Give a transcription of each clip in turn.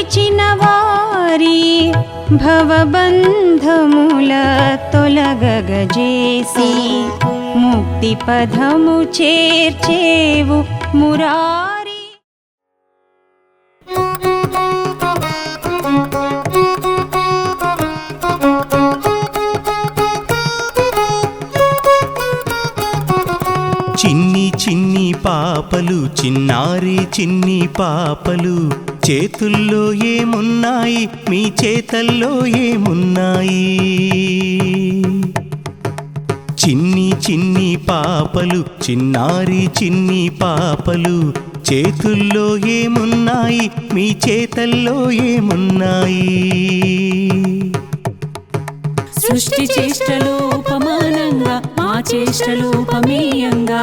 నిలిచిన వారి భవబంధముల తొలగగజేసి ముక్తి పదము చేర్చేవు మురారి. చిన్ని చిన్ని పాపలు, చిన్నారి చిన్ని పాపలు, చేతుల్లో ఏమున్నాయి, మీ చేతల్లో ఏమున్నాయి? చిన్ని చిన్ని పాపలు, చిన్నారి చిన్ని పాపలు, చేతుల్లో ఏమున్నాయి, మీ చేతల్లో ఏమున్నాయి? సృష్టి చేష్టలు ఉపమానంగా, మా చేష్టలు ఉపమేయంగా.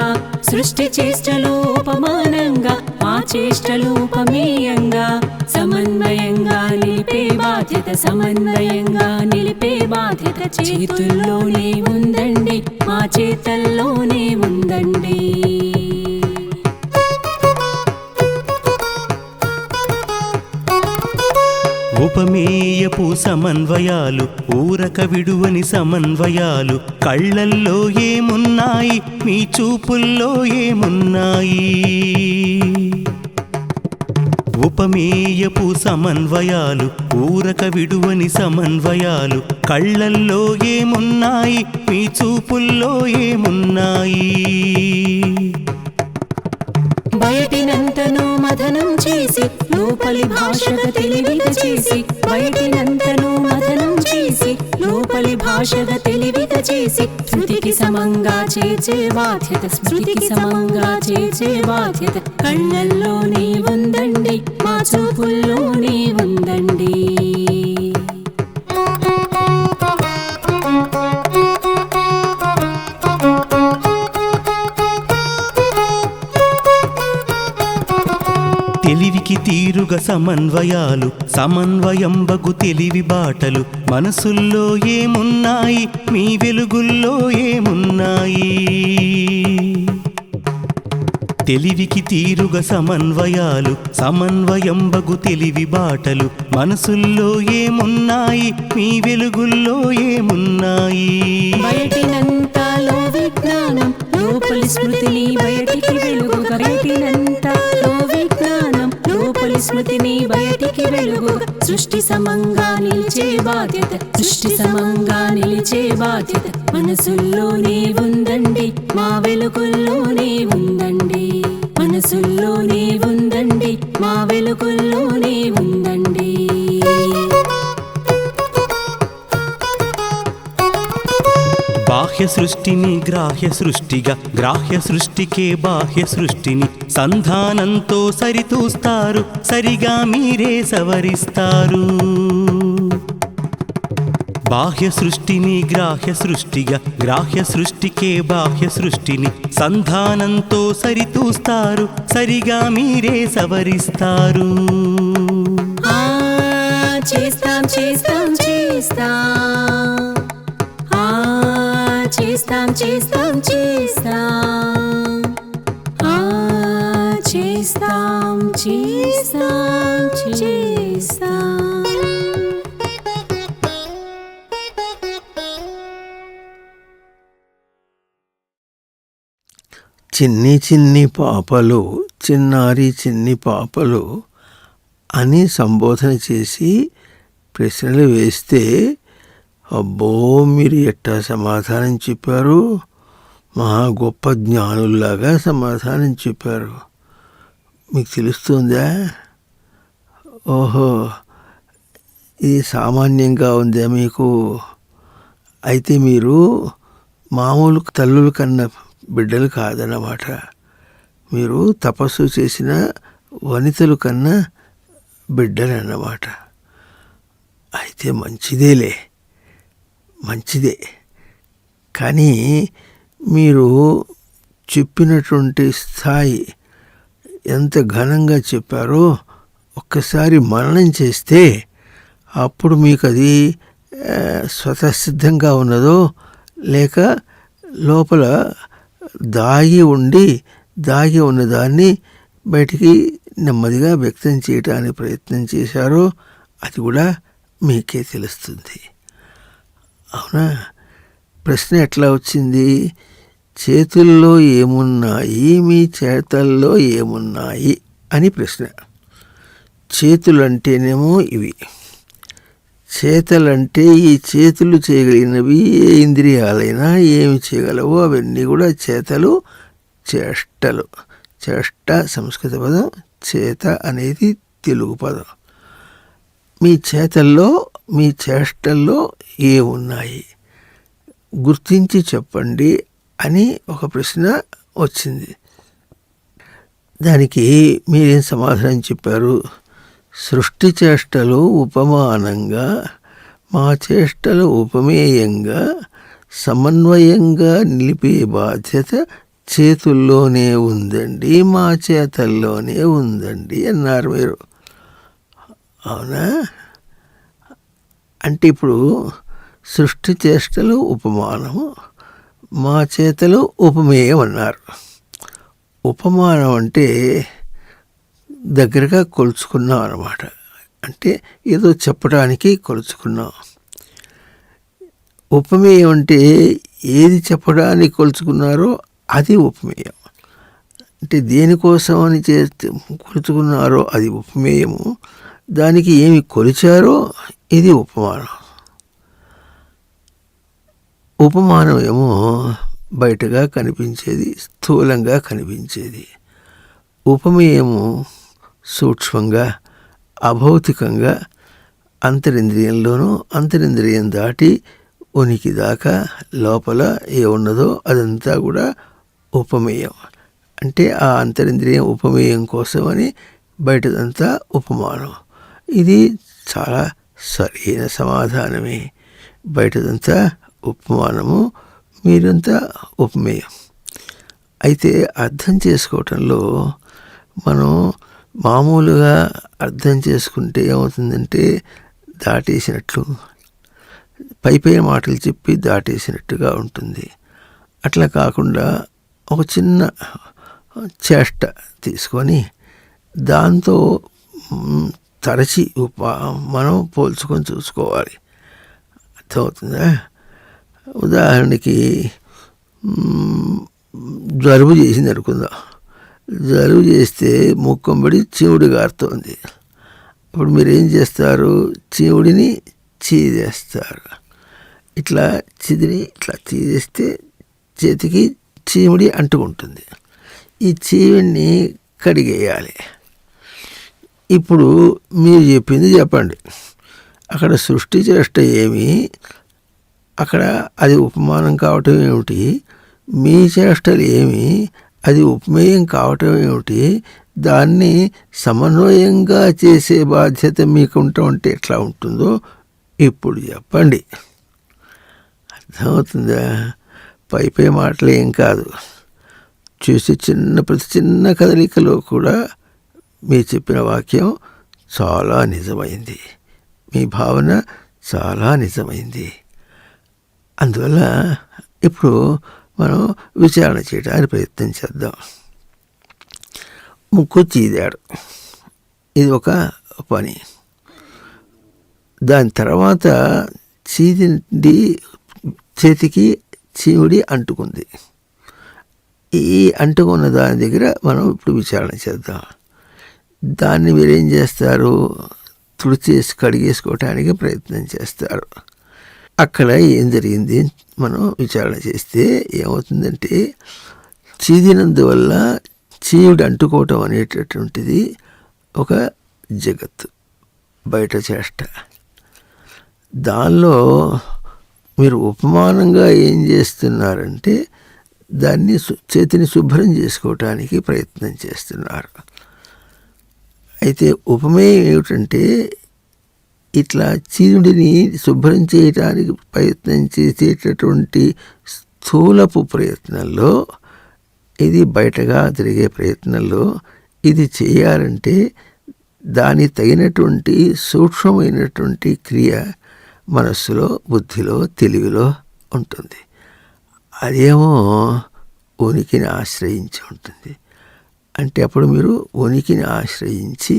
సృష్టి చేష్టలు ఉపమానంగా, మా చేష్టలు ఉపమేయంగా. సమన్వయంగా నిలిపే బాధ్యత, సమన్వయంగా నిలిపే బాధ్యత చేతుల్లోనే ఉందండి, మా చేతల్లోనే ఉందండి. ఉపమేయపు సమన్వయాలు, ఊరక విడువని సమన్వయాలు, కళ్ళల్లో ఏమున్నాయి, మీ చూపుల్లో ఏమున్నాయి? ఉపమేయపు సమన్వయాలు, ఊరక విడువని సమన్వయాలు, కళ్ళల్లో ఏమున్నాయి, మీ చూపుల్లో ఏమున్నాయి? బయటినంతను మథనం చేసి లోపలి భాషగా తెలివిగా చేసి, బయటినంతను మథనం చేసి లోపలి భాషగా తెలివిగా చేసి, శృతికి సమంగా చేర్చే బాధ్యత, శృతికి సమంగా చేర్చే బాధ్యత కళ్ళల్లోనే ఉందండి, మా చూపుల్లోనే ఉందండి. తెలివికి తీరుగా సమన్వయాలు, సమన్వయంబగు తెలివి బాటలు, మనసుల్లో ఏమున్నాయి, మీ వెలుగుల్లో ఏమున్నాయి? తెలివికి తీరుగా సమన్వయాలు, సమన్వయంబగు తెలివి బాటలు, మనసుల్లో ఏమున్నాయి, మీ వెలుగుల్లో ఏమున్నాయి? బయటినంతలో విజ్ఞానం, లోపలి స్మృతిని బయటికి వెలుగుగా. బయటినంతలో విజ్ఞానం, లోపలి స్మృతిని బయటికి వెలుగుగా. సృష్టి సమంగా నిలిచే బాధ్యత, సృష్టి సమంగా నిలిచే బాధ్యత మనసుల్లోనే ఉందండి, మా వెలుగుల్లోనే ఉందండి. మనసుల్లోనే ఉందండి, మా వెలుగుల్లోనే ఉందండి. బాహ్య సృష్టిని గ్రాహ్య సృష్టిగా, గ్రాహ్య సృష్టికే బాహ్య సృష్టిని సంధానంతో సరితూస్తారు, సరిగా మీరే సవరిస్తారు. బాహ్య సృష్టిని గ్రాహ్య సృష్టిగా, గ్రాహ్య సృష్టికే బాహ్య సృష్టిని సంధానంతో సరితూస్తారు, సరిగా మీరే సవరిస్తారు. చేస్తాం చేస్తాం చేస్తాం, చేస్తాం చేస్తాం చేస్తాం, చేస్తాం చేస్తాం చేస్తాం. చిన్ని చిన్ని పాపలు, చిన్నారి చిన్ని పాపలు అని సంబోధన చేసి ప్రశ్నలు వేస్తే, అబ్బో మీరు ఎట్టా సమాధానం చెప్పారు, మహా గొప్ప జ్ఞానుల్లాగా సమాధానం చెప్పారు. మీకు తెలుస్తుందా? ఓహో, ఇది సామాన్యంగా ఉందా మీకు? అయితే మీరు మామూలు తల్లుల కన్నా బిడ్డలు కాదన్నమాట. మీరు తపస్సు చేసిన వనితలు కన్నా బిడ్డలన్నమాట. అయితే మంచిదేలే, మంచిదే. కానీ మీరు చెప్పినటువంటి స్థాయి ఎంత ఘనంగా చెప్పారో ఒక్కసారి మననం చేస్తే అప్పుడు మీకు అది స్వతసిద్ధంగా ఉన్నదో లేక లోపల దాగి ఉన్నదాన్ని బయటికి నెమ్మదిగా వ్యక్తం చేయడానికి ప్రయత్నం చేశారో అది కూడా మీకే తెలుస్తుంది. అవునా? ప్రశ్న ఎట్లా వచ్చింది? చేతుల్లో ఏమున్నాయి, మీ చేతల్లో ఏమున్నాయి అని ప్రశ్న. చేతులంటేనేమో ఇవి, చేతలంటే ఈ చేతులు చేయగలిగినవి ఏ ఇంద్రియాలైనా ఏమి చేయగలవో అవన్నీ కూడా చేతలు, చేష్టలు. చేష్ట సంస్కృత పదం, చేత అనేది తెలుగు పదం. మీ చేతల్లో, మీ చేష్టల్లో ఏమున్నాయి గుర్తించి చెప్పండి అని ఒక ప్రశ్న వచ్చింది. దానికి మీరేం సమాధానం చెప్పారు? సృష్టి చేష్టలు ఉపమానంగా, మా చేష్టలు ఉపమేయంగా, సమన్వయంగా నిలిపే బాధ్యత చేతుల్లోనే ఉందండి, మా చేతల్లోనే ఉందండి అన్నారు మీరు. అవునా? అంటే ఇప్పుడు సృష్టి చేష్టలు ఉపమానము, మా చేతలు ఉపమేయం అన్నారు. ఉపమానం అంటే దగ్గరగా కొలుచుకున్నాం అన్నమాట. అంటే ఏదో చెప్పడానికి కొలుచుకున్నాం. ఉపమేయం అంటే ఏది చెప్పడానికి కొలుచుకున్నారో అది ఉపమేయం. అంటే దేనికోసం అని కొలుచుకున్నారో అది ఉపమేయము, దానికి ఏమి కొలిచారో ఇది ఉపమానం. ఉపమానం ఏమో బయటగా కనిపించేది, స్థూలంగా కనిపించేది. ఉపమేయము సూక్ష్మంగా, అభౌతికంగా, అంతరింద్రియంలోనూ అంతరింద్రియం దాటి ఉనికి దాకా లోపల ఏమున్నదో అదంతా కూడా ఉపమేయం. అంటే ఆ అంతరింద్రియం ఉపమేయం కోసమని బయటదంతా ఉపమానం. ఇది చాలా సరైన సమాధానమే. బయటదంతా ఉపమానము, మీరంతా ఉపమేయం. అయితే అర్థం చేసుకోవటంలో మనం మామూలుగా అర్థం చేసుకుంటే ఏమవుతుందంటే దాటేసినట్లు, పై మాటలు చెప్పి దాటేసినట్టుగా ఉంటుంది. అట్లా కాకుండా ఒక చిన్న చేష్ట తీసుకొని దాంతో తరచి మనం పోల్చుకొని చూసుకోవాలి. అర్థమవుతుందా? ఉదాహరణకి జలుబు చేసింది అనుకుందాం. జలుబు చేస్తే ముక్కంబడి చీవుడు గారుతోంది. అప్పుడు మీరు ఏం చేస్తారు? చీవుడిని చీదేస్తారు. ఇట్లా చిదిరి ఇట్లా చీదేస్తే చేతికి చీముడి అంటుకుంటుంది. ఈ చీవుడిని కడిగేయాలి. ఇప్పుడు మీరు చెప్పింది చెప్పండి. అక్కడ సృష్టి చేష్ట ఏమి, అక్కడ అది ఉపమానం కావటం ఏమిటి? మీ చేష్టలు ఏమి, అది ఉపమేయం కావటం ఏమిటి? దాన్ని సమన్వయంగా చేసే బాధ్యత మీకుంటూ ఉంటే ఎట్లా ఉంటుందో ఇప్పుడు చెప్పండి. అర్థమవుతుందా? పై మాటలు ఏం కాదు. చూసి ప్రతి చిన్న కదలికలో కూడా మీరు చెప్పిన వాక్యం చాలా నిజమైంది, మీ భావన చాలా నిజమైంది. అందువల్ల ఇప్పుడు మనం విచారణ చేయడానికి ప్రయత్నం చేద్దాం. ముక్కు చీదాడు, ఇది ఒక పని. దాని తర్వాత చీది చేతికి చీముడి అంటుకుంది. ఈ అంటుకున్న దాని దగ్గర మనం ఇప్పుడు విచారణ చేద్దాం. దాన్ని మీరేం చేస్తారు? తుడిచేసి కడిగేసుకోవటానికి ప్రయత్నం చేస్తారు. అక్కడ ఏం జరిగింది మనం విచారణ చేస్తే ఏమవుతుందంటే, చీదినందువల్ల చీవుడు అంటుకోవటం అనేటటువంటిది ఒక జగత్తు, బయట చేష్ట. దానిలో మీరు ఉపమానంగా ఏం చేస్తున్నారంటే దాన్ని చేతిని శుభ్రం చేసుకోవటానికి ప్రయత్నం చేస్తున్నారు. అయితే ఉపమేయం ఏమిటంటే ఇట్లా చీవుడిని శుభ్రం చేయటానికి ప్రయత్నం చేసేటటువంటి స్థూలపు ప్రయత్నంలో, ఇది బయటగా జరిగే ప్రయత్నంలో ఇది చేయాలంటే దాని తగినటువంటి సూక్ష్మమైనటువంటి క్రియ మనస్సులో, బుద్ధిలో, తెలివిలో ఉంటుంది. అదేమో ఉనికిని ఆశ్రయించి ఉంటుంది. అంటే అప్పుడు మీరు ఉనికిని ఆశ్రయించి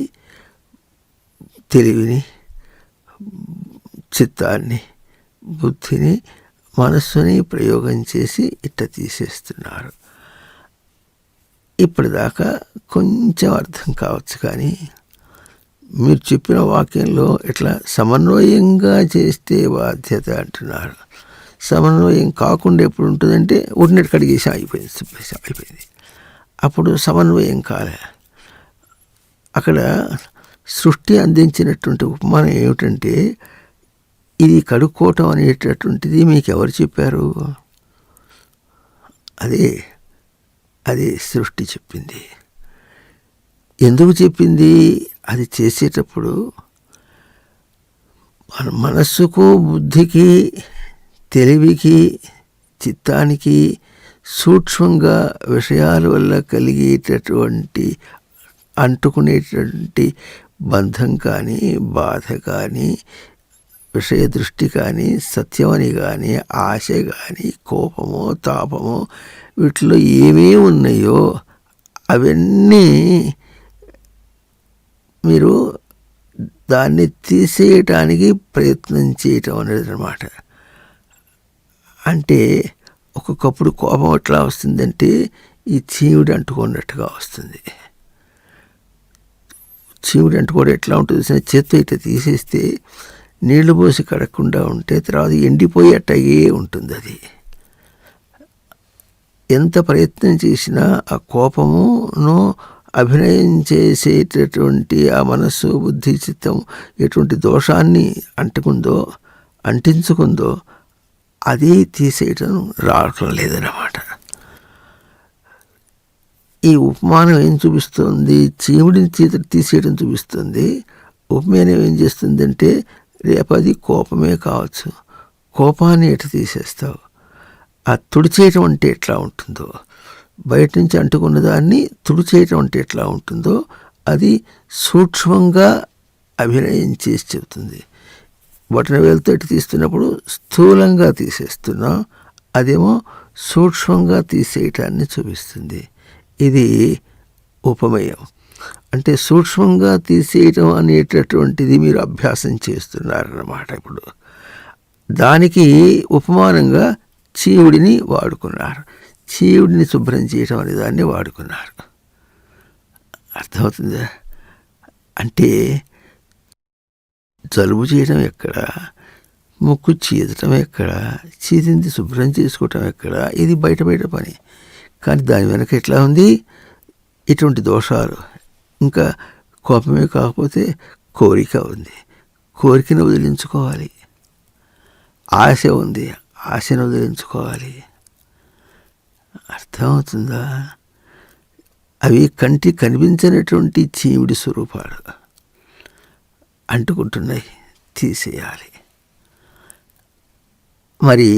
తెలివిని, చిత్తాన్ని, బుద్ధిని, మనస్సుని ప్రయోగం చేసి ఇట్ట తీసేస్తున్నారు. ఇప్పటిదాకా కొంచెం అర్థం కావచ్చు, కానీ మీరు చెప్పిన వాక్యంలో ఇట్లా సమన్వయంగా చేస్తే బాధ్యత అంటున్నారు. సమన్వయం కాకుండా ఎప్పుడు ఉంటుందంటే ఉడినట్టు కడిగేసి అయిపోయింది. అప్పుడు సమన్వయం కాలే. అక్కడ సృష్టి అందించినటువంటి ఉపమానం ఏమిటంటే, ఇది కడుక్కోవటం అనేటటువంటిది మీకు ఎవరు చెప్పారు? అదే సృష్టి చెప్పింది. ఎందుకు చెప్పింది? అది చేసేటప్పుడు మన మనస్సుకు, బుద్ధికి, తెలివికి, చిత్తానికి సూక్ష్మంగా విషయాల వల్ల కలిగేటటువంటి అంటుకునేటువంటి బంధం కానీ, బాధ కానీ, విషయ దృష్టి కానీ, సత్యమని కానీ, ఆశ కానీ, కోపమో తాపమో వీటిలో ఏమేమి ఉన్నాయో అవన్నీ మీరు దాన్ని తీసేయటానికి ప్రయత్నం చేయటం అనేది అన్నమాట. అంటే ఒక్కొక్కప్పుడు కోపం ఎట్లా వస్తుందంటే ఈ చీవుడు అంటుకున్నట్టుగా వస్తుంది. చీవుడు అంటుకోవడం ఎట్లా ఉంటుంది? చేత్తో ఇట్లా తీసేస్తే నీళ్లు పోసి కడగకుండా ఉంటే తర్వాత ఎండిపోయి అట్టగే ఉంటుంది. అది ఎంత ప్రయత్నం చేసినా ఆ కోపమును అభినయం చేసేటటువంటి ఆ మనస్సు, బుద్ధి, చిత్తం ఎటువంటి దోషాన్ని అంటించుకుందో అది తీసేయటం రావటం లేదన్నమాట. ఈ ఉపమానం ఏం చూపిస్తుంది? చీముడిని తీసేయడం చూపిస్తుంది. ఉపమానం ఏం చేస్తుందంటే, రేపు అది కోపమే కావచ్చు, కోపాన్ని ఎట్లా తీసేస్తావు? ఆ తుడిచేయటం అంటే ఎట్లా ఉంటుందో, బయట నుంచి అంటుకున్న దాన్ని తుడిచేయటం అంటే ఎట్లా ఉంటుందో అది సూక్ష్మంగా అభినయం చేసి చెబుతుంది. బొటన వేలుతో తీస్తున్నప్పుడు స్థూలంగా తీసేస్తున్నాం, అదేమో సూక్ష్మంగా తీసేయటాన్ని చూపిస్తుంది. ఇది ఉపమేయం. అంటే సూక్ష్మంగా తీసేయటం అనేటటువంటిది మీరు అభ్యాసం చేస్తున్నారన్నమాట. ఇప్పుడు దానికి ఉపమానంగా చీవుడిని వాడుకున్నారు. చీవుడిని శుభ్రం చేయటం అనే దాన్ని వాడుకున్నారు. అర్థమవుతుందా? అంటే జలుబు చేయడం ఎక్కడ, ముక్కు చీదటం ఎక్కడ, చీదింది శుభ్రం చేసుకోవటం ఎక్కడ, ఇది బయట పని. కానీ దాని వెనక ఎట్లా ఉంది? ఇటువంటి దోషాలు. ఇంకా కోపమే కాకపోతే కోరిక ఉంది, కోరికను వదిలించుకోవాలి. ఆశ ఉంది, ఆశను వదిలించుకోవాలి. అర్థమవుతుందా? అవి కంటి కనిపించినటువంటి చీవుడి స్వరూపాలు అంటుకుంటున్నాయి, తీసేయాలి. మరి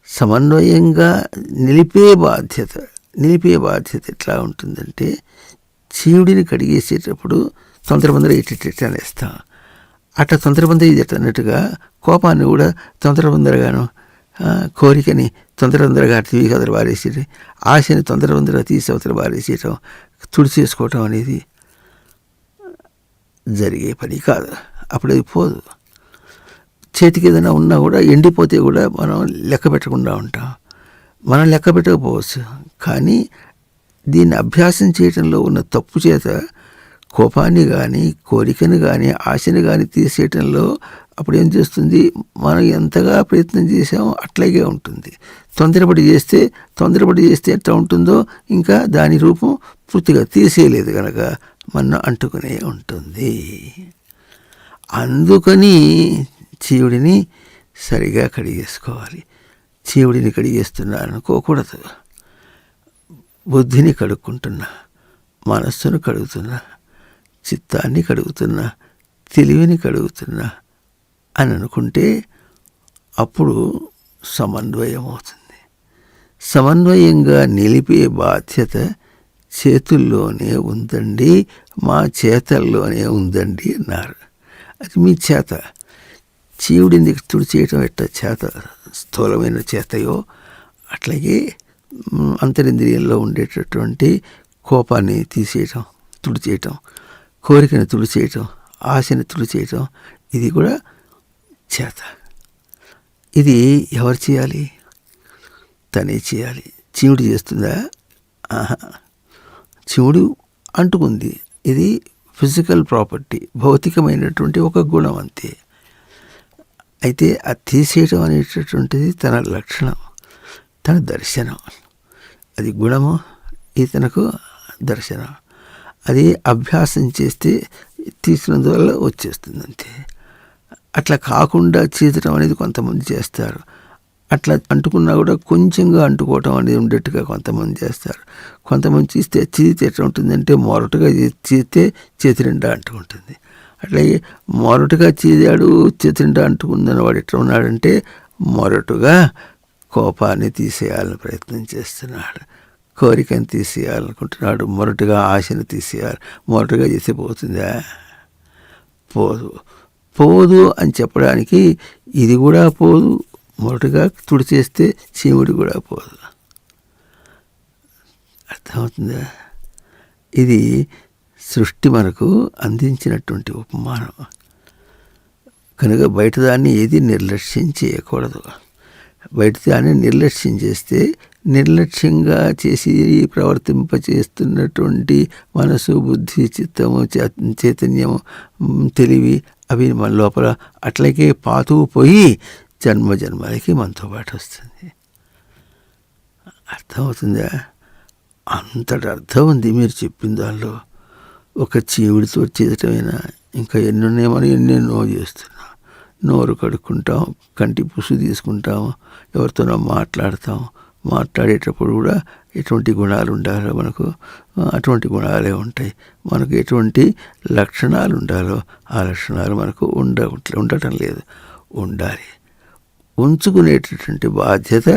సమన్వయంగా నిలిపే బాధ్యత ఎట్లా ఉంటుందంటే, చీవుడిని కడిగేసేటప్పుడు తొందరబందర ఇటు అనేస్తాం. అట్లా తొందరబందర ఇది అన్నట్టుగా కోపాన్ని కూడా తొందరబందరగాను, కోరికని తొందరగా తీసి అవతల బారేసేయటం, ఆశని తొందరగా తీసి అవతల బారేసేయటం, తుడిచేసుకోవటం అనేది జరిగే పని కాదు. అప్పుడు అది పోదు. చేతికి ఏదైనా ఉన్నా కూడా ఎండిపోతే కూడా మనం లెక్క పెట్టకుండా ఉంటాం. మనం లెక్క పెట్టకపోవచ్చు, కానీ దీన్ని అభ్యాసం చేయటంలో ఉన్న తప్పు చేత కోపాన్ని కానీ, కోరికను కానీ, ఆశని కానీ తీసేయటంలో అప్పుడు ఏం చేస్తుంది? మనం ఎంతగా ప్రయత్నం చేసామో అట్లాగే ఉంటుంది. తొందరపడి చేస్తే ఎట్లా ఉంటుందో ఇంకా దాని రూపం పూర్తిగా తీసేయలేదు కనుక మన అంటుకునే ఉంటుంది. అందుకని చీవుడిని సరిగా కడిగేసుకోవాలి. చీవుడిని కడిగేస్తున్నాను అనుకోకూడదు. బుద్ధిని కడుక్కుంటున్నా, మనస్సును కడుగుతున్నా, చిత్తాన్ని కడుగుతున్నా, తెలివిని కడుగుతున్నా అని అనుకుంటే అప్పుడు సమన్వయం అవుతుంది. సమన్వయంగా నిలిపే బాధ్యత చేతుల్లోనే ఉందండి, మా చేతల్లోనే ఉందండి అన్నారు. అది మీ చేత. చీవుడిని తుడిచేయటం ఎట్లా చేత, స్థూలమైన చేతయో అట్లాగే అంతరింద్రియంలో ఉండేటటువంటి కోపాన్ని తీసేయటం, తుడిచేయటం, కోరికని తుడిచేయటం, ఆశని తుడిచేయటం, ఇది కూడా చేత. ఇది ఎవరు చేయాలి? తనే చేయాలి. చీముడు చేస్తుందా? చీముడు అంటుకుంది. ఇది ఫిజికల్ ప్రాపర్టీ, భౌతికమైనటువంటి ఒక గుణం అంతే. అయితే అది తీసేయటం అనేటటువంటిది తన లక్షణం, తన దర్శనం. అది గుణము, ఇతనకు దర్శనం. అది అభ్యాసం చేస్తే తీసినందువల్ల వచ్చేస్తుంది అంతే. అట్లా కాకుండా చీదటం అనేది కొంతమంది చేస్తారు. అట్లా అంటుకున్నా కూడా కొంచెంగా అంటుకోవటం అనేది ఉండేట్టుగా కొంతమంది చేస్తారు. కొంతమంది చీదితే ఎట్లా ఉంటుందంటే మొరటుగా చీదితే చేతి నిండా అంటుకుంటుంది. అట్లాగే మొరటుగా చీదాడు, చేతి నిండా అంటుకుందని వాడు ఎట్లా ఉన్నాడంటే మొరటుగా కోపాన్ని తీసేయాలని ప్రయత్నం చేస్తున్నాడు, కోరికను తీసేయాలనుకుంటున్నాడు, మొరటుగా ఆశను తీసేయాలి. మొరటుగా చేస్తే పోతుందా? పోదు. పోదు అని చెప్పడానికి ఇది కూడా పోదు. మొరటుగా తుడిచేస్తే చీముడి కూడా పోదు. అర్థమవుతుందా? ఇది సృష్టి మనకు అందించినటువంటి ఉపమానం కనుక బయట దాన్ని ఏది నిర్లక్ష్యం చేయకూడదు. బయట దాన్ని నిర్లక్ష్యం చేస్తే నిర్లక్ష్యంగా చేసి ప్రవర్తింపచేస్తున్నటువంటి మనసు, బుద్ధి, చిత్తము, చైతన్యము, తెలివి అవి మన లోపల అట్లాగే పాతూ పోయి జన్మ జన్మలకి మనతో పాటు వస్తుంది. అర్థమవుతుందా? అంతటి అర్థం ఉంది మీరు చెప్పిన దానిలో. ఒక చీవుడితో చేదటమైనా ఇంకా ఎన్నున్నామని ఎన్నెన్నో చేస్తున్నాం. నోరు కడుక్కుంటాం, కంటి పుసు తీసుకుంటాం, ఎవరితోనో మాట్లాడతాం. మాట్లాడేటప్పుడు కూడా ఎటువంటి గుణాలు ఉండాలో మనకు అటువంటి గుణాలే ఉంటాయి. మనకు ఎటువంటి లక్షణాలు ఉండాలో ఆ లక్షణాలు మనకు ఉండటం లేదు. ఉండాలి. ఉంచుకునేటటువంటి బాధ్యత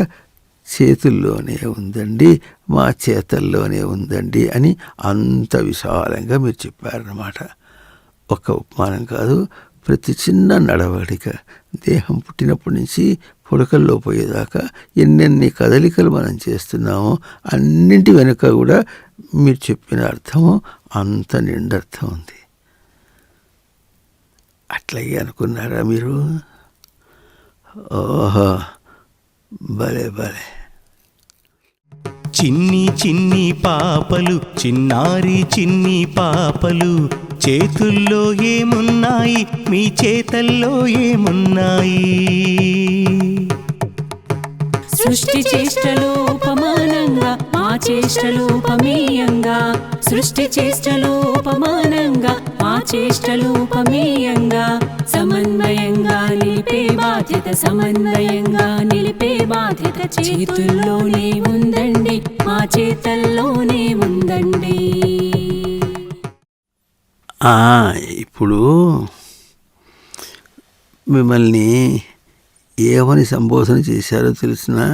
చేతుల్లోనే ఉందండి, మా చేతల్లోనే ఉందండి అని అంత విశాలంగా మీరు చెప్పారన్నమాట. ఒక ఉపమానం కాదు, ప్రతి చిన్న నడవడిక, దేహం పుట్టినప్పటి నుంచి పుడకల్లో పోయేదాకా ఎన్నెన్ని కదలికలు మనం చేస్తున్నామో అన్నింటి వెనుక కూడా మీరు చెప్పిన అర్థము అంత నిండర్థం ఉంది. అట్లాగే అనుకున్నారా మీరు? ఓహో, భలే భలే. చిన్ని చిన్ని పాపలు, చిన్నారి చిన్ని పాపలు, చేతుల్లో ఏమున్నాయి, మీ చేతల్లో ఏమున్నాయి? సృష్టి చేష్టలు ఉపమానంగా, మా చేష్టలు ఉపమేయంగా. సృష్టి చేష్టలు ఉపమానంగా, మా చేష్టలు ఉపమేయంగా. సమన్వయంగా నిలిపే బాధ్యత, సమన్వయంగా నిలిపే బాధ్యత చేతుల్లోనే ఉందండి, మా చేతల్లోనే ఉందండి. ఇప్పుడు మిమ్మల్ని ఏమని సంబోధన చేశారో తెలిసినా?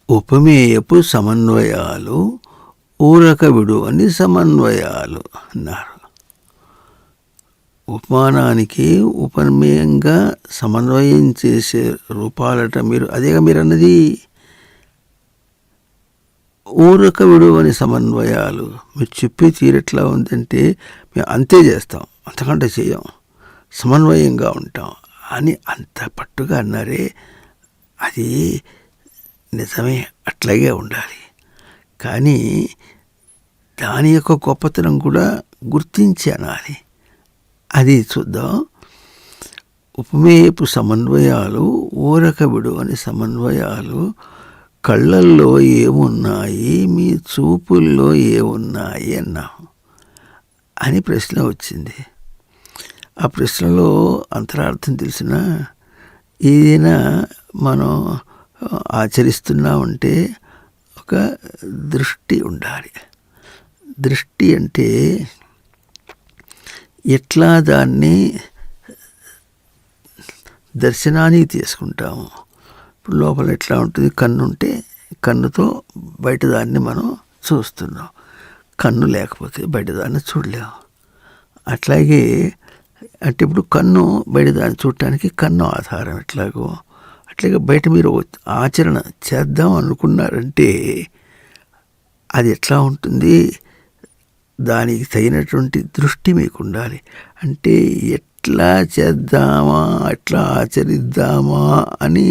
ఉపమేయపు సమన్వయాలు, ఊరక విడువని సమన్వయాలు అన్నారు. ఉపమానానికి ఉపమేయంగా సమన్వయం చేసే రూపాలట మీరు. అదేగా మీరు అన్నది. ఊరక విడువని సమన్వయాలు మీరు చెప్పే తీరెట్లా ఉందంటే మేము అంతే చేస్తాం, అంతకంటే చేయం, సమన్వయంగా ఉంటాం అని అంత పట్టుగా అన్నారే. అది నిజమే, అట్లాగే ఉండాలి. కానీ దాని యొక్క గొప్పతనం కూడా గుర్తించి అనాలి. అది చూద్దాం. ఉపమేయపు సమన్వయాలు, ఊరక విడువని సమన్వయాలు. కళ్ళల్లో ఏమున్నాయి, మీ చూపుల్లో ఏమున్నాయి అన్నాం అని ప్రశ్న వచ్చింది. ఆ ప్రశ్నలో అంతరార్థం తెలిసిన ఏదైనా మనం ఆచరిస్తున్నామంటే ఒక దృష్టి ఉండాలి. దృష్టి అంటే ఎట్లా దాన్ని దర్శనానికి తీసుకుంటాము. ఇప్పుడు లోపల ఎట్లా ఉంటుంది? కన్ను ఉంటే కన్నుతో బయట దాన్ని మనం చూస్తున్నాం. కన్ను లేకపోతే బయట దాన్ని చూడలేము. అట్లాగే అంటే ఇప్పుడు కన్ను బయట దాన్ని చూడటానికి కన్ను ఆధారం ఎట్లాగో అట్లాగే బయట మీరు ఆచరణ చేద్దాం అనుకున్నారంటే అది ఎట్లా ఉంటుంది, దానికి తగినటువంటి దృష్టి మీకు ఉండాలి. అంటే ఎట్లా చేద్దామా, ఎట్లా ఆచరిద్దామా అని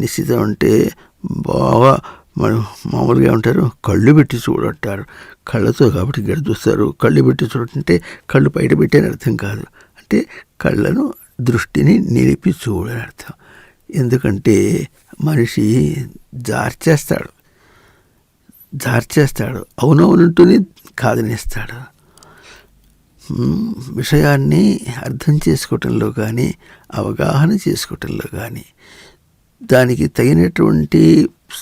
నిశ్చితం అంటే బాగా మనం మామూలుగా ఉంటారు, కళ్ళు పెట్టి చూడంటారు. కళ్ళతో కాబట్టి గడి చూస్తారు. కళ్ళు పెట్టి చూడంటే కళ్ళు బయట పెట్టని అర్థం కాదు, అంటే కళ్ళను దృష్టిని నిలిపి చూడని అర్థం. ఎందుకంటే మనిషి జార్చేస్తాడు, అవునవునంటూనే కాదనేస్తాడు. విషయాన్ని అర్థం చేసుకోవటంలో కానీ, అవగాహన చేసుకోవటంలో కానీ, దానికి తగినటువంటి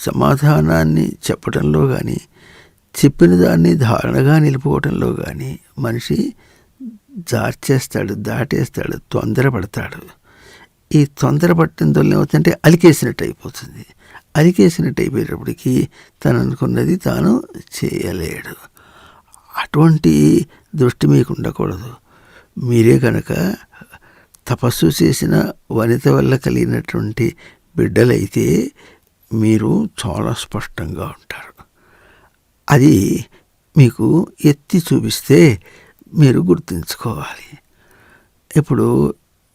సమాధానాన్ని చెప్పటంలో కానీ, చెప్పిన దాన్ని ధారణగా నిలుపుకోవటంలో కానీ మనిషి దాటేస్తాడు, తొందరపడతాడు. ఈ తొందరపడటం వల్ల ఏమవుతుందంటే అలికేసినట్టు అయిపోతుంది. అలికేసినట్టు అయిపోయేటప్పటికీ తను అనుకున్నది తాను చేయలేడు. అటువంటి దృష్టి మీకు ఉండకూడదు. మీరే కనుక తపస్సు చేసిన వనిత వల్ల కలిగినటువంటి బిడ్డలైతే మీరు చాలా స్పష్టంగా ఉంటారు. అది మీకు ఎత్తి చూపిస్తే మీరు గుర్తుంచుకోవాలి. ఇప్పుడు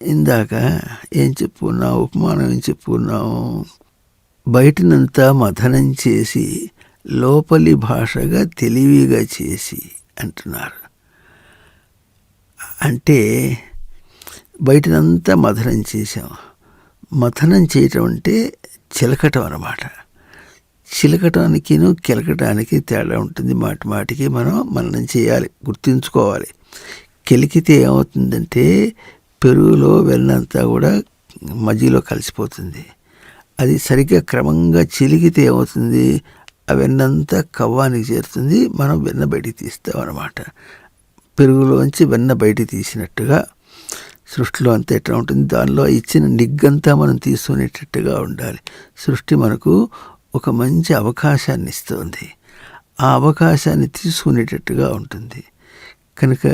ఇందాక ఏం చెప్పుకున్నావు, ఉపమానం ఏం చెప్పుకున్నావు, బయటనంతా మథనం చేసి లోపలి భాషగా తెలివిగా చేసి అంటున్నారు. అంటే బయటనంతా మథనం చేసాం. మథనం చేయటం అంటే చిలకటం అన్నమాట. చిలకటానికి కెలకటానికి తేడా ఉంటుంది. మాటికి మనం చేయాలి, గుర్తుంచుకోవాలి. కెలికితే ఏమవుతుందంటే పెరుగులో వెన్నంతా కూడా మధ్యలో కలిసిపోతుంది. అది సరిగ్గా క్రమంగా చిలికితే ఏమవుతుంది, ఆ వెన్నంతా కవ్వానికి చేరుతుంది. మనం వెన్న బయటికి తీస్తాం అన్నమాట. పెరుగులోంచి వెన్న బయటికి తీసినట్టుగా సృష్టిలో అంతా ఎట్లా ఉంటుంది, దానిలో ఇచ్చిన నిగ్గంతా మనం తీసుకునేటట్టుగా ఉండాలి. సృష్టి మనకు ఒక మంచి అవకాశాన్ని ఇస్తుంది. ఆ అవకాశాన్ని తీసుకునేటట్టుగా ఉంటుంది. కనుక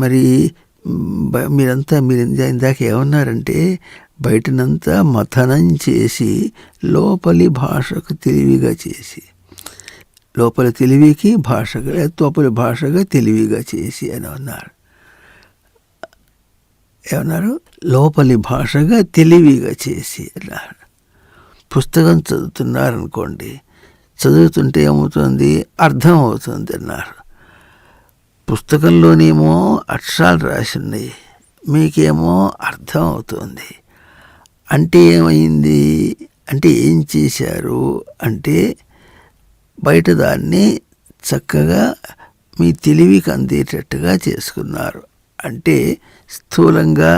మరి మీరు ఇందాక ఏమన్నారంటే బయటనంతా మథనం చేసి లోపలి భాషకు తెలివిగా చేసి, లోపలి తెలివికి భాషగా, లోపలి భాషగా తెలివిగా చేసి అని అన్నారు. ఏమన్నారు? లోపలి భాషగా తెలివిగా చేసి అన్నారు. పుస్తకం చదువుతున్నారనుకోండి, చదువుతుంటే ఏమవుతుంది, అర్థం అవుతుంది అన్నారు. పుస్తకంలోనేమో అక్షరాలు రాసి ఉన్నాయి, మీకేమో అర్థం అవుతుంది. అంటే ఏమైంది అంటే ఏం చేశారు అంటే బయట దాన్ని చక్కగా మీ తెలివికి అందేటట్టుగా చేసుకున్నారు. అంటే స్థూలంగా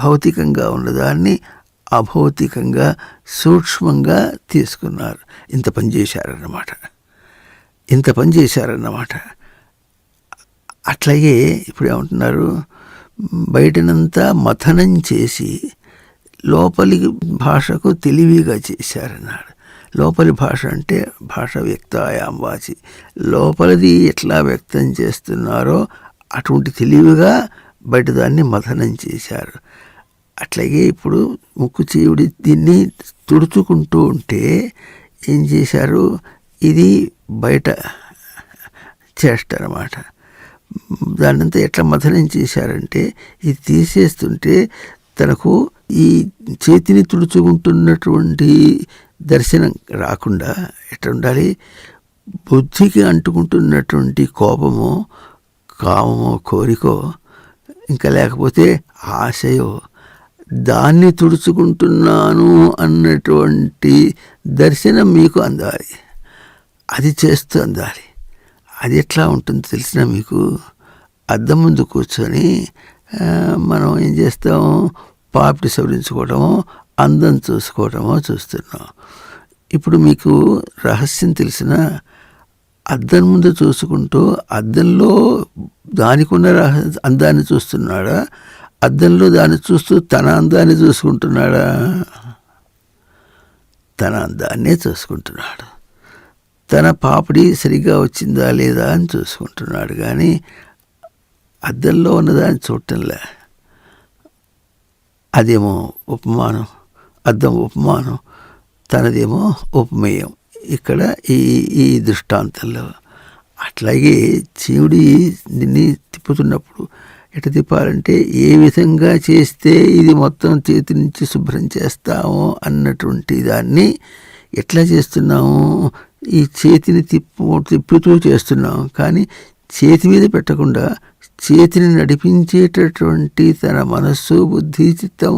భౌతికంగా ఉన్నదాన్ని అభౌతికంగా సూక్ష్మంగా తీసుకున్నారు. ఇంత పని చేశారన్నమాట. అట్లాగే ఇప్పుడు ఏమంటున్నారు, బయటనంతా మథనం చేసి లోపలి భాషకు తెలివిగా చేశారన్నాడు. లోపలి భాష అంటే భాష వ్యక్తాయాం వాచి, లోపలిది ఎట్లా వ్యక్తం చేస్తున్నారో అటువంటి తెలివిగా బయట దాన్ని మథనం చేశారు. అట్లాగే ఇప్పుడు ముక్కు చీవుడి దీన్ని తుడుచుకుంటూ ఉంటే ఏం చేశారు, ఇది బయట చేస్తారన్నమాట. దాన్నంతా ఎట్లా మథనం చేశారంటే ఇది తీసేస్తుంటే తనకు ఈ చేతిని తుడుచుకుంటున్నటువంటి దర్శనం రాకుండా ఎట్లా ఉండాలి, బుద్ధికి అంటుకుంటున్నటువంటి కోపమో కామమో కోరికో ఇంకా లేకపోతే ఆశయో దాన్ని తుడుచుకుంటున్నాను అన్నటువంటి దర్శనం మీకు అందాలి. అది చేస్తూ అందాలి. అది ఎట్లా ఉంటుందో తెలిసిన మీకు, అద్దం ముందు కూర్చొని మనం ఏం చేస్తాం, పాపిడి సవరించుకోవటమో అందం చూసుకోవటమో చూస్తున్నాం. ఇప్పుడు మీకు రహస్యం తెలిసిన, అద్దం ముందు చూసుకుంటూ అద్దంలో దానికి ఉన్న అందాన్ని చూస్తున్నాడా, అద్దంలో దాన్ని చూస్తూ తన అందాన్ని చూసుకుంటున్నాడా? తన అందాన్నే చూసుకుంటున్నాడు. తన పాపిడి సరిగ్గా వచ్చిందా లేదా అని చూసుకుంటున్నాడు, కానీ అద్దంలో ఉన్నదాన్ని చూడటంలే. అదేమో ఉపమానం, అద్దం ఉపమానం, తనదేమో ఉపమేయం ఇక్కడ ఈ దృష్టాంతంలో. అట్లాగే చీవుడి దీన్ని తిప్పుతున్నప్పుడు ఎట్లా తిప్పాలంటే ఏ విధంగా చేస్తే ఇది మొత్తం చేతి నుంచి శుభ్రం చేస్తామో అన్నటువంటి దాన్ని ఎట్లా చేస్తున్నాము, ఈ చేతిని తిప్పుతూ చేస్తున్నాం. కానీ చేతి మీద పెట్టకుండా చేతిని నడిపించేటటువంటి తన మనస్సు, బుద్ధి, చిత్తం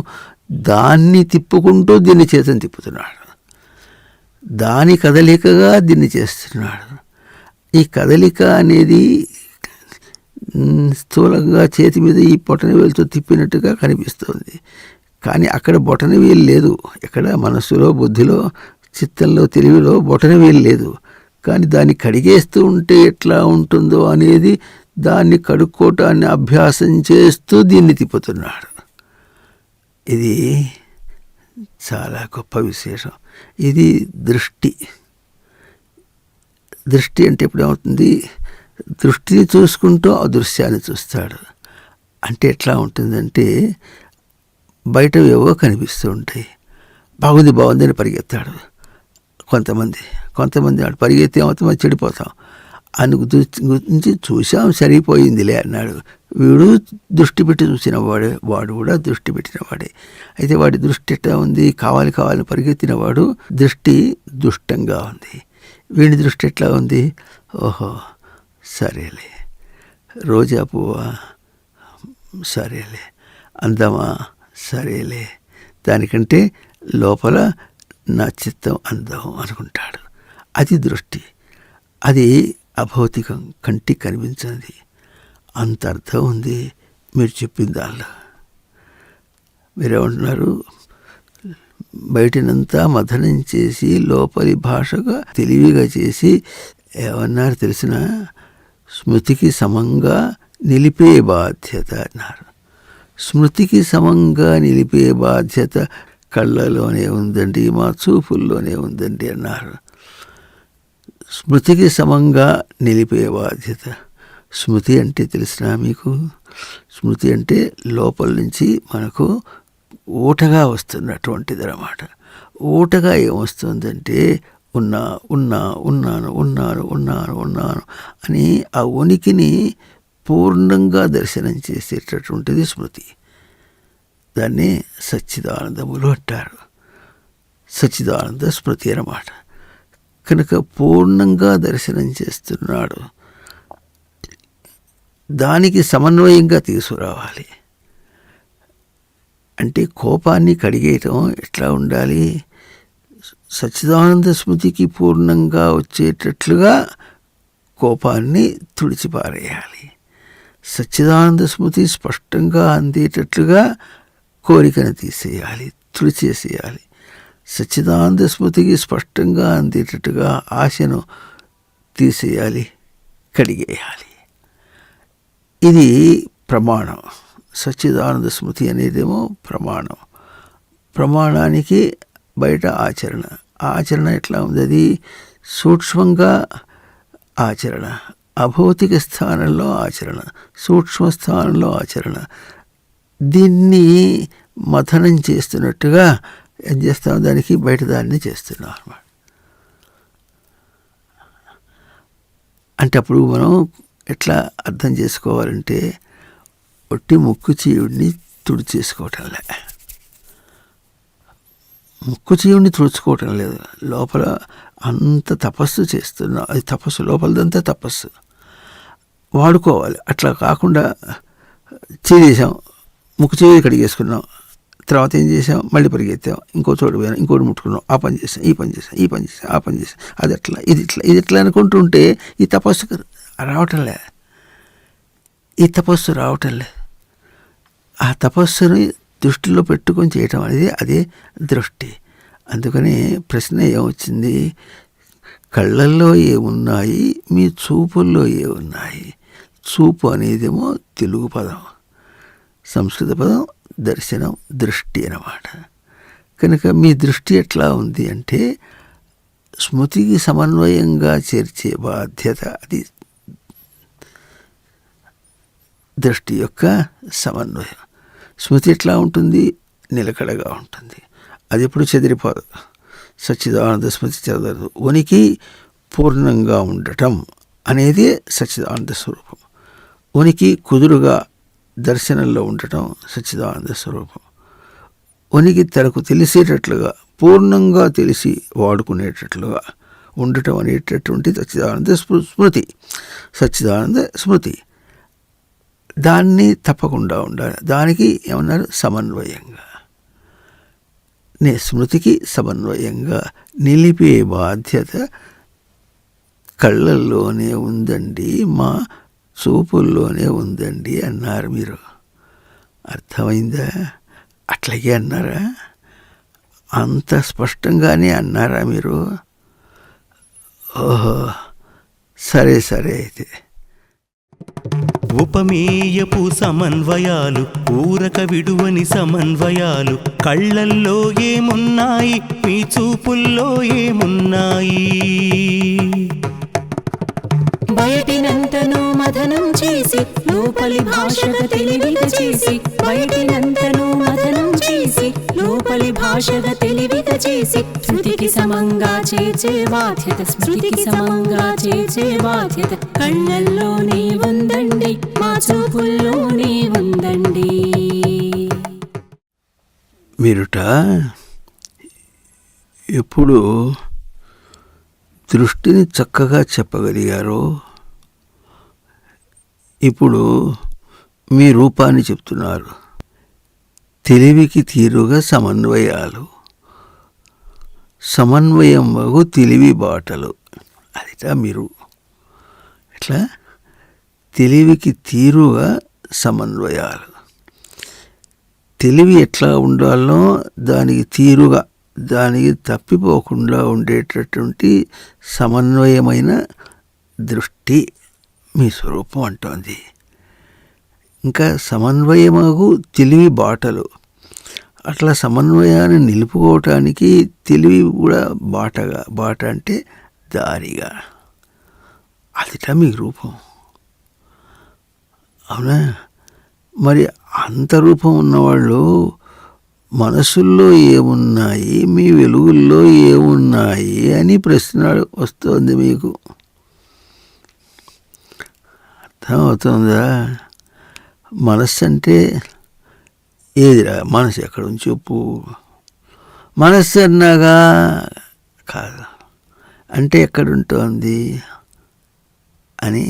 దాన్ని తిప్పుకుంటూ దీన్ని చేతిని తిప్పుతున్నాడు. దాని కదలికగా దీన్ని చేస్తున్నాడు. ఈ కదలిక అనేది స్థూలంగా చేతి మీద ఈ బొటనవేలుతో తిప్పినట్టుగా కనిపిస్తుంది. కానీ అక్కడ బొటనవేలు లేదు. ఇక్కడ మనస్సులో, బుద్ధిలో, చిత్తంలో, తెలివిలో బొటనవేలు లేదు. కానీ దాన్ని కడిగేస్తూ ఉంటే ఎట్లా ఉంటుందో అనేది దాన్ని కడుక్కోవటాన్ని అభ్యాసం చేస్తూ దీన్ని తిప్పుతున్నాడు. ఇది చాలా గొప్ప విశేషం. ఇది దృష్టి. దృష్టి అంటే ఇప్పుడు ఏమవుతుంది, దృష్టిని చూసుకుంటూ ఆ దృశ్యాన్ని చూస్తాడు. అంటే ఎట్లా ఉంటుందంటే బయట ఏవో కనిపిస్తూ ఉంటాయి, బాగుంది బాగుంది అని పరిగెత్తాడు కొంతమంది వాడు పరిగెత్తి ఏమవుతాం చెడిపోతాం అని గురించి చూసాం సరిపోయిందిలే అన్నాడు. వీడు దృష్టి పెట్టి చూసిన వాడు కూడా దృష్టి పెట్టిన వాడే. అయితే వాడి దృష్టి ఎట్లా ఉంది, కావాలని పరిగెత్తిన వాడు దృష్టి దుష్టంగా ఉంది. వీడి దృష్టి ఎట్లా ఉంది, ఓహో సరేలే, రోజా పువ్వా సరేలే, అందమా సరేలే, దానికంటే లోపల నా చిత్తం అందం అనుకుంటాడు. అది దృష్టి. అది అభౌతికం, కంటికి కనిపించింది. అంత అర్థం ఉంది మీరు చెప్పిన దానిలో. మీరేమంటున్నారు, బయటనంతా మథనం చేసి లోపలి భాషగా తెలివిగా చేసి ఏమన్నారు తెలిసిన, స్మృతికి సమంగా నిలిపే బాధ్యత అన్నారు. స్మృతికి సమంగా నిలిపే బాధ్యత కళ్ళలోనే ఉందండి, మా చూపుల్లోనే ఉందండి అన్నారు. స్మృతికి సమంగా నిలిపే బాధ్యత. స్మృతి అంటే తెలిసిన మీకు, స్మృతి అంటే లోపల నుంచి మనకు ఊటగా వస్తున్నటువంటిది అన్నమాట. ఊటగా ఏమొస్తుందంటే ఉన్నాను అని ఆ ఉనికిని పూర్ణంగా దర్శనం చేసేటటువంటిది స్మృతి. దాన్ని సచ్చిదానందములు అంటారు. సచ్చిదానంద స్మృతి అన్నమాట. కనుక పూర్ణంగా దర్శనం చేస్తున్నాడు. దానికి సమన్వయంగా తీసుకురావాలి. అంటే కోపాన్ని కడిగేయటం ఎట్లా ఉండాలి, సచ్చిదానంద స్మృతికి పూర్ణంగా వచ్చేటట్లుగా కోపాన్ని తుడిచిపారేయాలి. సచ్చిదానంద స్మృతి స్పష్టంగా అందేటట్లుగా కోరికను తీసేయాలి, తుడిచేసేయాలి. సచ్చిదానంద స్మృతికి స్పష్టంగా అందేటట్టుగా ఆశను తీసేయాలి, కడిగేయాలి. ఇది ప్రమాణం. సచ్చిదానంద స్మృతి అనేదేమో ప్రమాణం. ప్రమాణానికి బయట ఆచరణ. ఆచరణ ఎట్లా ఉంది, అది సూక్ష్మంగా ఆచరణ, అభౌతిక స్థానంలో ఆచరణ, సూక్ష్మ స్థానంలో ఆచరణ. దీన్ని మథనం చేస్తున్నట్టుగా ఏం చేస్తాం, దానికి బయట దాన్ని చేస్తున్నాం అన్నమాట. అంటే అప్పుడు మనం ఎట్లా అర్థం చేసుకోవాలంటే, ఒట్టి ముక్కు చీవుడిని తుడిచేసుకోవటంలే, ముక్కు చీవుడిని తుడుచుకోవటం లేదు, లోపల అంత తపస్సు చేస్తున్నాం. అది తపస్సు, లోపలదంతా తపస్సు వాడుకోవాలి. అట్లా కాకుండా చేసాం, ముక్కు చీవుడి కడిగేసుకున్నాం, తర్వాత ఏం చేసాం, మళ్ళీ పరిగెత్తాం, ఇంకో చోటు పోయాం, ఇంకోటి ముట్టుకున్నాం, ఆ పని చేసాం, ఈ పని చేసాం, ఈ పని చేసాం, ఆ పని చేసాం, అది ఎట్లా, ఇది ఎట్లా అనుకుంటుంటే ఈ తపస్సు రావటంలే, ఈ తపస్సు రావటంలే. ఆ తపస్సుని దృష్టిలో పెట్టుకొని చేయటం అనేది అదే దృష్టి. అందుకని ప్రశ్న ఏమొచ్చింది, కళ్ళల్లో ఏమున్నాయి, మీ చూపుల్లో ఏమున్నాయి. చూపు అనేదేమో తెలుగు పదం, సంస్కృత పదం దర్శనం, దృష్టి అన్నమాట. కనుక మీ దృష్టి ఎట్లా ఉంది అంటే స్మృతికి సమన్వయంగా చేర్చే బాధ్యత అది దృష్టి యొక్క సమన్వయం. స్మృతి ఎట్లా ఉంటుంది, నిలకడగా ఉంటుంది. అది ఎప్పుడు చెదిరిపోదు. సచ్చిదానంద స్మృతి చెదరదు. ఉనికి పూర్ణంగా ఉండటం అనేది సచ్చిదానంద స్వరూపం. ఉనికి కుదురుగా దర్శనంలో ఉండటం సచ్చిదానంద స్వరూపం. ఉనికి తనకు తెలిసేటట్లుగా పూర్ణంగా తెలిసి వాడుకునేటట్లుగా ఉండటం అనేటటువంటి సచ్చిదానంద స్మృతి. సచ్చిదానంద స్మృతి దాన్ని తప్పకుండా ఉండాలి. దానికి ఏమన్నారు? సమన్వయంగా, స్మృతికి సమన్వయంగా నిలిపే బాధ్యత కళ్ళల్లోనే ఉందండి, మా చూపుల్లోనే ఉందండి అన్నారు మీరు. అర్థమైందా? అట్లాగే అన్నారా? అంత స్పష్టంగానే అన్నారా మీరు? ఓహో, సరే సరే. అయితే ఉపమేయపు సమన్వయాలు, ఊరక విడువని సమన్వయాలు, కళ్ళల్లో ఏమున్నాయి, మీ చూపుల్లో ఏమున్నాయి? బయటినంతను మథనం చేసి లోపలి భాషగా తెలివిగా చేసి, బయటినంతను మథనం చేసి లోపలి భాషగా తెలివిగా చేసి, శృతికి సమంగా చేర్చే బాధ్యత, స్మృతికి సమంగా చేర్చే బాధ్యత కళ్ళల్లోనే ఉందండి, మా చూపుల్లోనే ఉందండి. మీరుట ఎప్పుడు దృష్టిని చక్కగా చెప్పగలిగారో ఇప్పుడు మీ రూపాన్ని చెప్తున్నారు. తెలివికి తీరుగా సమన్వయాలు, సమన్వయం వగు తెలివి బాటలు. అదిట మీరు ఎట్లా తెలివికి తీరుగా సమన్వయాలు. తెలివి ఎట్లా ఉండాలో దానికి తీరుగా, దానికి తప్పిపోకుండా ఉండేటటువంటి సమన్వయమైన దృష్టి మీ స్వరూపం అంటోంది. ఇంకా సమన్వయమగు తెలివి బాటలు. అట్లా సమన్వయాన్ని నిలుపుకోవటానికి తెలివి కూడా బాటగా, బాట అంటే దారిగా, అదిట మీ రూపం. అవునా? మరి అంత రూపం ఉన్నవాళ్ళు మనసుల్లో ఏమున్నాయి, మీ వెలుగుల్లో ఏమున్నాయి అని ప్రశ్న వస్తుంది మీకు. అర్థమవుతుందా? మనస్సు అంటే ఏదిరా? మనసు ఎక్కడుంది చెప్పు. మనస్సు అన్నాగా కాదు అంటే ఎక్కడుంటోంది అని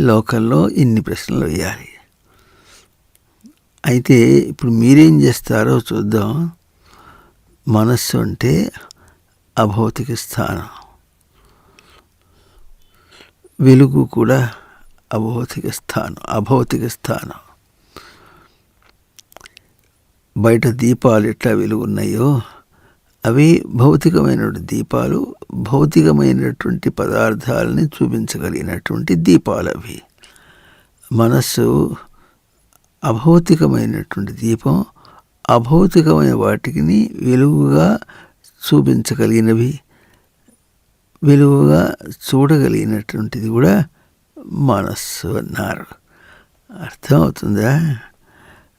లోకల్లో ఇన్ని ప్రశ్నలు వేయాలి. అయితే ఇప్పుడు మీరేం చేస్తారో చూద్దాం. మనస్సు అంటే అభౌతిక స్థానం, వెలుగు కూడా అభౌతిక స్థానం. బయట దీపాలు ఎట్లా వెలుగున్నాయో అవి భౌతికమైనటువంటి దీపాలు, భౌతికమైనటువంటి పదార్థాలని చూపించగలిగినటువంటి దీపాలు అవి. మనస్సు అభౌతికమైనటువంటి దీపం, అభౌతికమైన వాటికి వెలుగుగా చూపించగలిగినవి, వెలుగుగా చూడగలిగినటువంటిది కూడా మనస్సు అన్నారు. అర్థమవుతుందా?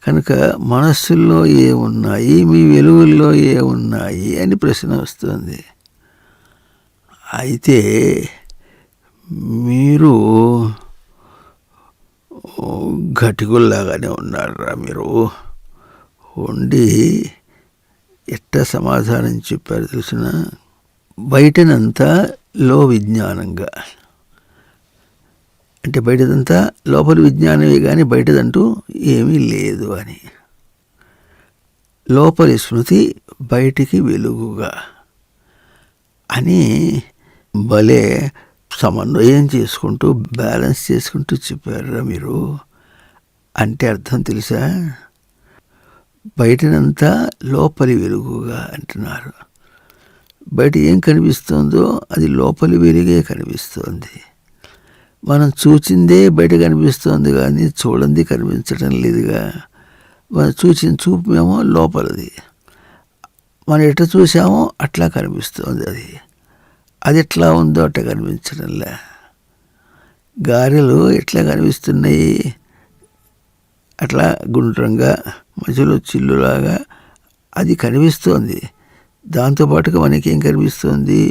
కనుక మనస్సుల్లో ఏమున్నాయి, మీ వెలుగుల్లో ఏమున్నాయి అని ప్రశ్న వస్తుంది. అయితే మీరు ఘటికుల్లాగానే ఉన్నారా? మీరు ఉండి ఎట్ట సమాధానం చెప్పారు తెలిసిన? బయటనంతా లో విజ్ఞానంగా, అంటే బయటదంతా లోపలి విజ్ఞానమే కానీ బయటదంటూ ఏమీ లేదు అని. లోపలి స్మృతి బయటికి వెలుగుగా అని భలే సమన్వయం చేసుకుంటూ బ్యాలెన్స్ చేసుకుంటూ చెప్పారా మీరు. అంటే అర్థం తెలుసా? బయటనంతా లోపలి వెలుగుగా అంటున్నారు. బయట ఏం కనిపిస్తుందో అది లోపలి వెలుగే కనిపిస్తోంది. మనం చూచిందే బయట కనిపిస్తోంది కానీ చూడండి కనిపించడం లేదుగా. మనం చూసిన చూపేమో లోపలది, మనం ఎట్లా చూసామో అట్లా కనిపిస్తోంది. అది ఎట్లా ఉందో అట్లా కనిపించడంలే. గారెలు ఎట్లా కనిపిస్తున్నాయి? అట్లా గుండ్రంగా, మధ్యలో చిల్లులాగా అది కనిపిస్తోంది. దాంతోపాటుగా మనకేం కనిపిస్తోంది?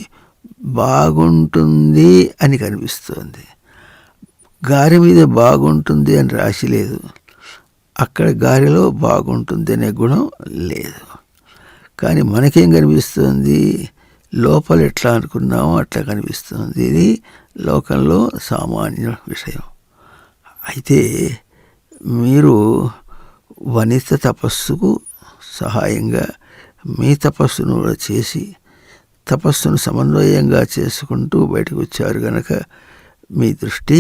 బాగుంటుంది అని కనిపిస్తోంది. గారె మీద బాగుంటుంది అని రాసి లేదు, అక్కడ గారెలో బాగుంటుంది అనే గుణం లేదు. కానీ మనకేం కనిపిస్తుంది? లోపల ఎట్లా అనుకున్నామో అట్లా కనిపిస్తుంది. ఇది లోకంలో సామాన్య విషయం. అయితే మీరు వనిత తపస్సుకు సహాయంగా మీ తపస్సును కూడా చేసి తపస్సును సమన్వయంగా చేసుకుంటూ బయటకు వచ్చారు కనుక మీ దృష్టి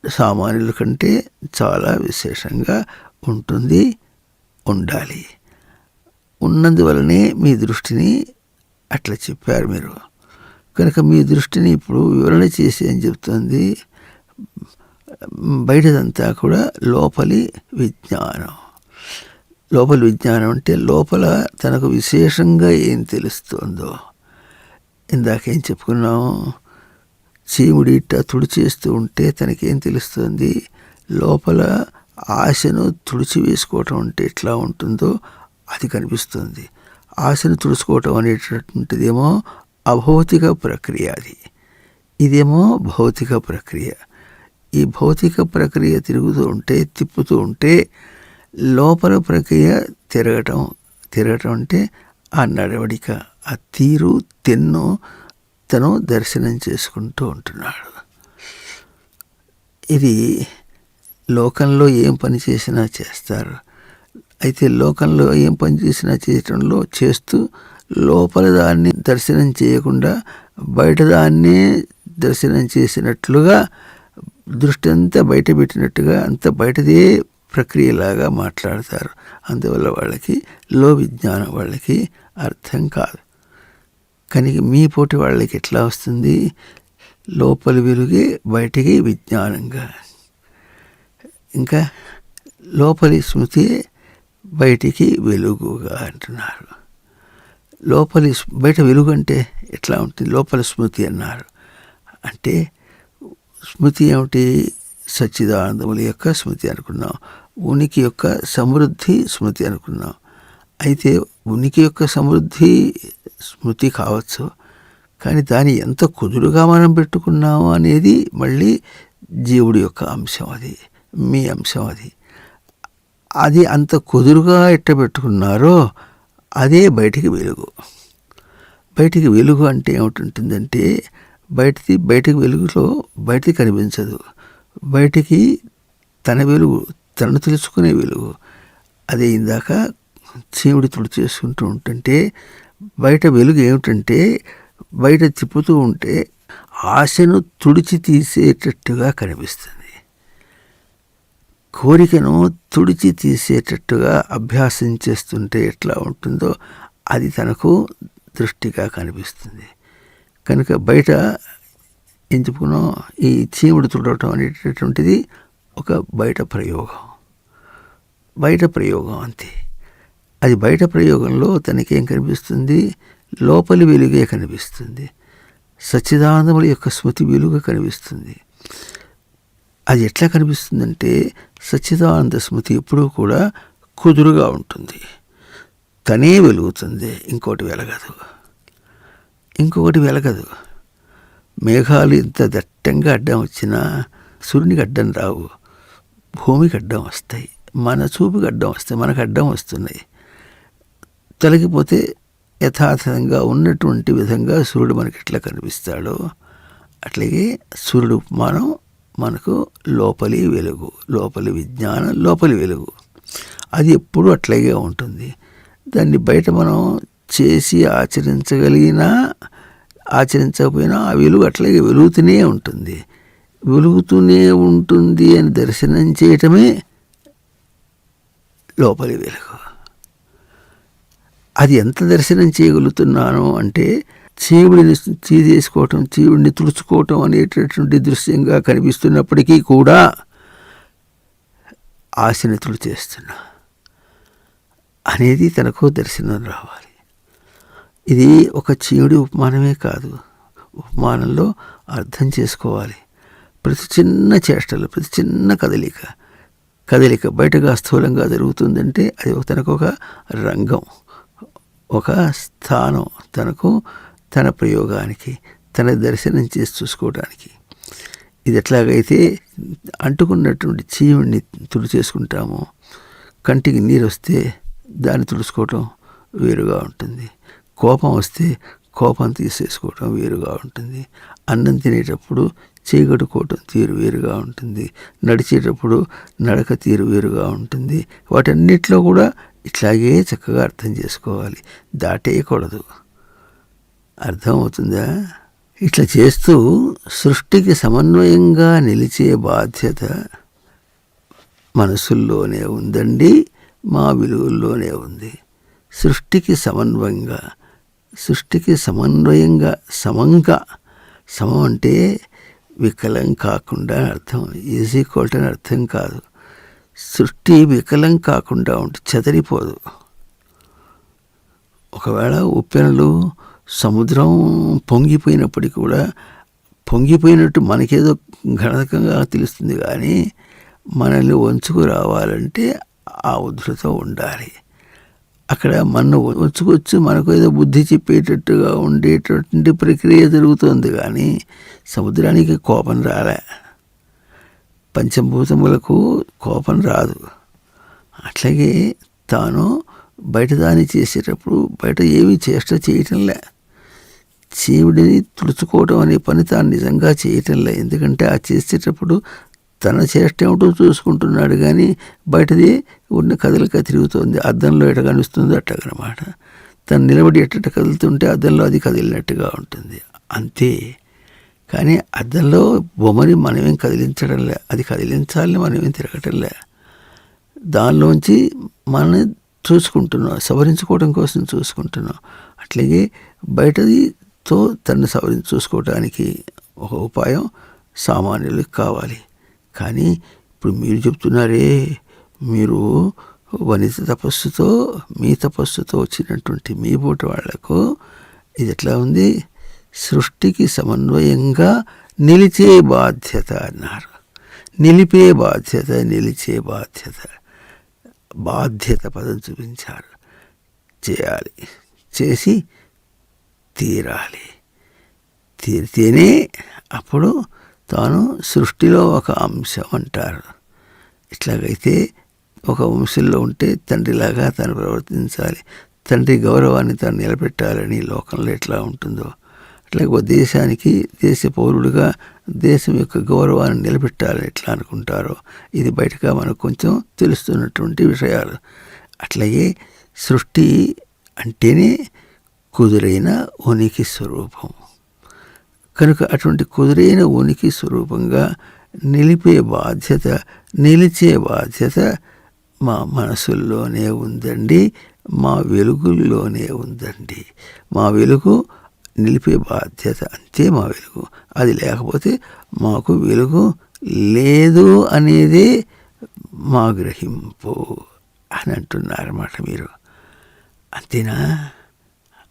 సామాన్యుల కంటే చాలా విశేషంగా ఉంటుంది, ఉండాలి. ఉన్నందువలనే మీ దృష్టిని అట్లా చెప్పారు మీరు. కనుక మీ దృష్టిని ఇప్పుడు వివరణ చేసి ఏం చెప్తుంది? బయటదంతా కూడా లోపలి విజ్ఞానం. లోపలి విజ్ఞానం అంటే లోపల తనకు విశేషంగా ఏం తెలుస్తుందో. ఇందాకేం చెప్పుకున్నాము? చీముడి ఇట్లా తుడిచేస్తూ ఉంటే తనకేం తెలుస్తుంది? లోపల ఆశను తుడిచి వేసుకోవటం అంటే ఎట్లా ఉంటుందో అది కనిపిస్తుంది. ఆశను తుడుచుకోవటం అనేటటువంటిదేమో అభౌతిక ప్రక్రియ, ఇదేమో భౌతిక ప్రక్రియ. ఈ భౌతిక ప్రక్రియ తిప్పుతూ ఉంటే లోపల ప్రక్రియ తిరగటం అంటే ఆ నడవడిక, ఆ తీరు తెన్ను తను దర్శనం చేసుకుంటూ ఉంటున్నాడు. ఇది లోకంలో ఏం పని చేసినా చేస్తారు. అయితే లోకంలో ఏం పని చేసినా చేస్తూ లోపల దాన్ని దర్శనం చేయకుండా బయట దాన్నే దర్శనం చేసినట్లుగా దృష్టి అంతా బయట పెట్టినట్టుగా అంత బయటదే ప్రక్రియలాగా మాట్లాడతారు. అందువల్ల వాళ్ళకి విజ్ఞానం వాళ్ళకి అర్థం కాదు. కానీ మీ పోటీ వాళ్ళకి ఎట్లా వస్తుంది? లోపలి వెలుగే బయటికి విజ్ఞానంగా, ఇంకా లోపలి స్మృతి బయటికి వెలుగుగా అంటున్నారు. బయట వెలుగు అంటే ఎట్లా ఉంటుంది? లోపల స్మృతి అన్నారు. అంటే స్మృతి ఏమిటి? సచ్చిదానందముల యొక్క స్మృతి అనుకున్నాం. ఉనికి యొక్క సమృద్ధి స్మృతి అనుకున్నాం. అయితే ఉనికి యొక్క సమృద్ధి స్మృతి కావచ్చు, కానీ దాన్ని ఎంత కుదురుగా మనం పెట్టుకున్నాము అనేది మళ్ళీ జీవుడి యొక్క అంశం, అది మీ అంశం. అది అంత కుదురుగా ఎట్ట పెట్టుకున్నారో అదే బయటికి వెలుగు. బయటికి వెలుగు అంటే ఏమిటుంటుందంటే బయటికి వెలుగులో బయటికి కనిపించదు. బయటికి తన వెలుగు, తనను తెలుసుకునే వెలుగు. అదే ఇందాక చీముడి తుడి చేసుకుంటూ ఉంటుంటే బయట వెలుగు ఏమిటంటే బయట తిప్పుతూ ఉంటే ఆశను తుడిచి తీసేటట్టుగా కనిపిస్తుంది. కోరికను తుడిచి తీసేటట్టుగా అభ్యాసం చేస్తుంటే ఎట్లా ఉంటుందో అది తనకు దృష్టిగా కనిపిస్తుంది. కనుక బయట ఏం చెప్పుకున్నాం? ఈ చీముడు తుడవటం అనేటటువంటిది ఒక బయట ప్రయోగం అంతే. అది బయట ప్రయోగంలో తనకేం కనిపిస్తుంది? లోపలి వెలుగే కనిపిస్తుంది. సచ్చిదానందముల యొక్క స్మృతి వెలుగు కనిపిస్తుంది. అది ఎట్లా కనిపిస్తుందంటే సచ్చిదానంద స్మృతి ఎప్పుడూ కూడా కుదురుగా ఉంటుంది, తనే వెలుగుతుంది, ఇంకొకటి వెలగదు. మేఘాలు ఇంత దట్టంగా అడ్డం వచ్చినా సూర్యునికి అడ్డం రావు, భూమికి అడ్డం వస్తాయి, మన చూపుకి అడ్డం వస్తాయి, మనకు అడ్డం వస్తున్నాయి. తొలగిపోతే యథాతథంగా ఉన్నటువంటి విధంగా సూర్యుడు మనకి ఎట్లా కనిపిస్తాడో అట్లాగే సూర్యుడు ఉపమానం మనకు లోపలి వెలుగు, లోపలి విజ్ఞానం, లోపలి వెలుగు. అది ఎప్పుడూ అట్లాగే ఉంటుంది. దాన్ని బయట మనం చేసి ఆచరించకపోయినా ఆ వెలుగు అట్లాగే వెలుగుతూనే ఉంటుంది అని దర్శనం చేయటమే లోపలి వెలుగు. అది ఎంత దర్శనం చేయగలుగుతున్నాను అంటే చీవుడిని తీసేసుకోవటం, చీవుడిని తుడుచుకోవటం అనేటటువంటి దృశ్యంగా కనిపిస్తున్నప్పటికీ కూడా ఆశని తుడిచేస్తున్నా అనేది తనకు దర్శనం రావాలి. ఇది ఒక చీవుడి ఉపమానమే కాదు, ఉపమానంలో అర్థం చేసుకోవాలి. ప్రతి చిన్న చేష్టలు, ప్రతి చిన్న కదలిక, కదలిక బయటగా స్థూలంగా జరుగుతుందంటే అది తనకు ఒక రంగం, ఒక స్థానం, తనకు తన ప్రయోగానికి, తన దర్శనం చేసి చూసుకోవడానికి. ఇది ఎట్లాగైతే అంటుకున్నటువంటి చీమిడిని తుడిచేసుకుంటామో, కంటికి నీరు వస్తే దాన్ని తుడుచుకోవటం వేరుగా ఉంటుంది, కోపం వస్తే కోపం తీసేసుకోవటం వేరుగా ఉంటుంది, అన్నం తినేటప్పుడు చేయగట్టుకోవటం తీరు వేరుగా ఉంటుంది, నడిచేటప్పుడు నడక తీరు వేరుగా ఉంటుంది. వాటన్నిటిలో కూడా ఇట్లాగే చక్కగా అర్థం చేసుకోవాలి, దాటేయకూడదు. అర్థమవుతుందా? ఇట్లా చేస్తూ సృష్టికి సమన్వయంగా నిలిచే బాధ్యత మనసుల్లోనే ఉందండి, మా విలువల్లోనే ఉంది. సృష్టికి సమన్వయంగా సమంగా, సమం అంటే వికలం కాకుండా అర్థం, ఈజీ కోల్ట్ అని అర్థం కాదు. సృష్టి వికలం కాకుండా ఉంటే చెదరిపోదు. ఒకవేళ ఉప్పెనలు సముద్రం పొంగిపోయినప్పటికీ కూడా పొంగిపోయినట్టు మనకేదో గణకంగా తెలుస్తుంది, కానీ మనల్ని వంచుకు రావాలంటే ఆ ఉధృతం ఉండాలి. అక్కడ మన వంచుకొచ్చి మనకు ఏదో బుద్ధి చెప్పేటట్టుగా ఉండేటటువంటి ప్రక్రియ జరుగుతుంది, కానీ సముద్రానికి కోపం రాలే, పంచభూతములకు కోపం రాదు. అట్లాగే తాను బయట దాన్ని చేసేటప్పుడు బయట ఏమీ చేష్ట చేయటంలే, చీవుడిని తుడుచుకోవడం అనే పని తాను నిజంగా చేయటంలే. ఎందుకంటే ఆ చేసేటప్పుడు తన చేష్ట ఏమిటో చూసుకుంటున్నాడు, కానీ బయటది ఉన్న కదలిక తిరుగుతోంది, అద్దంలో ఎట కనిపిస్తుందో అట్టగనమాట. తను నిలబడి ఎట్ట కదులుతుంటే అద్దంలో అది కదిలినట్టుగా ఉంటుంది, అంతే. కానీ అద్దంలో బొమ్మని మనమేం కదిలించడంలే, అది కదిలించాలని మనమేం తిరగటంలే. దానిలోంచి మనని చూసుకుంటున్నాం, సవరించుకోవడం కోసం చూసుకుంటున్నాం. అట్లాగే బయటదితో తను చూసుకోవడానికి ఒక ఉపాయం సామాన్యులకు కావాలి. కానీ ఇప్పుడు మీరు చెప్తున్నారే, మీరు వనిత తపస్సుతో మీ తపస్సుతో వచ్చినటువంటి మీ పూట వాళ్లకు ఇది ఎట్లా ఉంది? సృష్టికి సమన్వయంగా నిలిచే బాధ్యత అన్నారు. నిలిపే బాధ్యత, నిలిచే బాధ్యత, బాధ్యత పదం చూపించారు. చేయాలి, చేసి తీరాలి, తీరితేనే అప్పుడు తాను సృష్టిలో ఒక అంశం అంటారు. ఇట్లాగైతే ఒక వంశంలో ఉంటే తండ్రిలాగా తాను ప్రవర్తించాలి, తండ్రి గౌరవాన్ని తాను నిలబెట్టాలని లోకంలో ఎట్లా ఉంటుందో అట్లాగే ఒక దేశానికి దేశ పౌరుడిగా దేశం యొక్క గౌరవాన్ని నిలబెట్టాలని ఎట్లా అనుకుంటారో ఇది బయటగా మనకు కొంచెం తెలుస్తున్నటువంటి విషయాలు. అట్లాగే సృష్టి అంటేనే కుదురైన ఉనికి స్వరూపం కనుక అటువంటి కుదురైన ఉనికి స్వరూపంగా నిలిపే బాధ్యత, నిలిచే బాధ్యత మా మనసుల్లోనే ఉందండి, మా వెలుగుల్లోనే ఉందండి. మా వెలుగు నిలిపే బాధ్యత, అంతే మా వెలుగు. అది లేకపోతే మాకు వెలుగు లేదు అనేదే మా గ్రహింపు అని అంటున్నారన్నమాట మీరు. అంతేనా?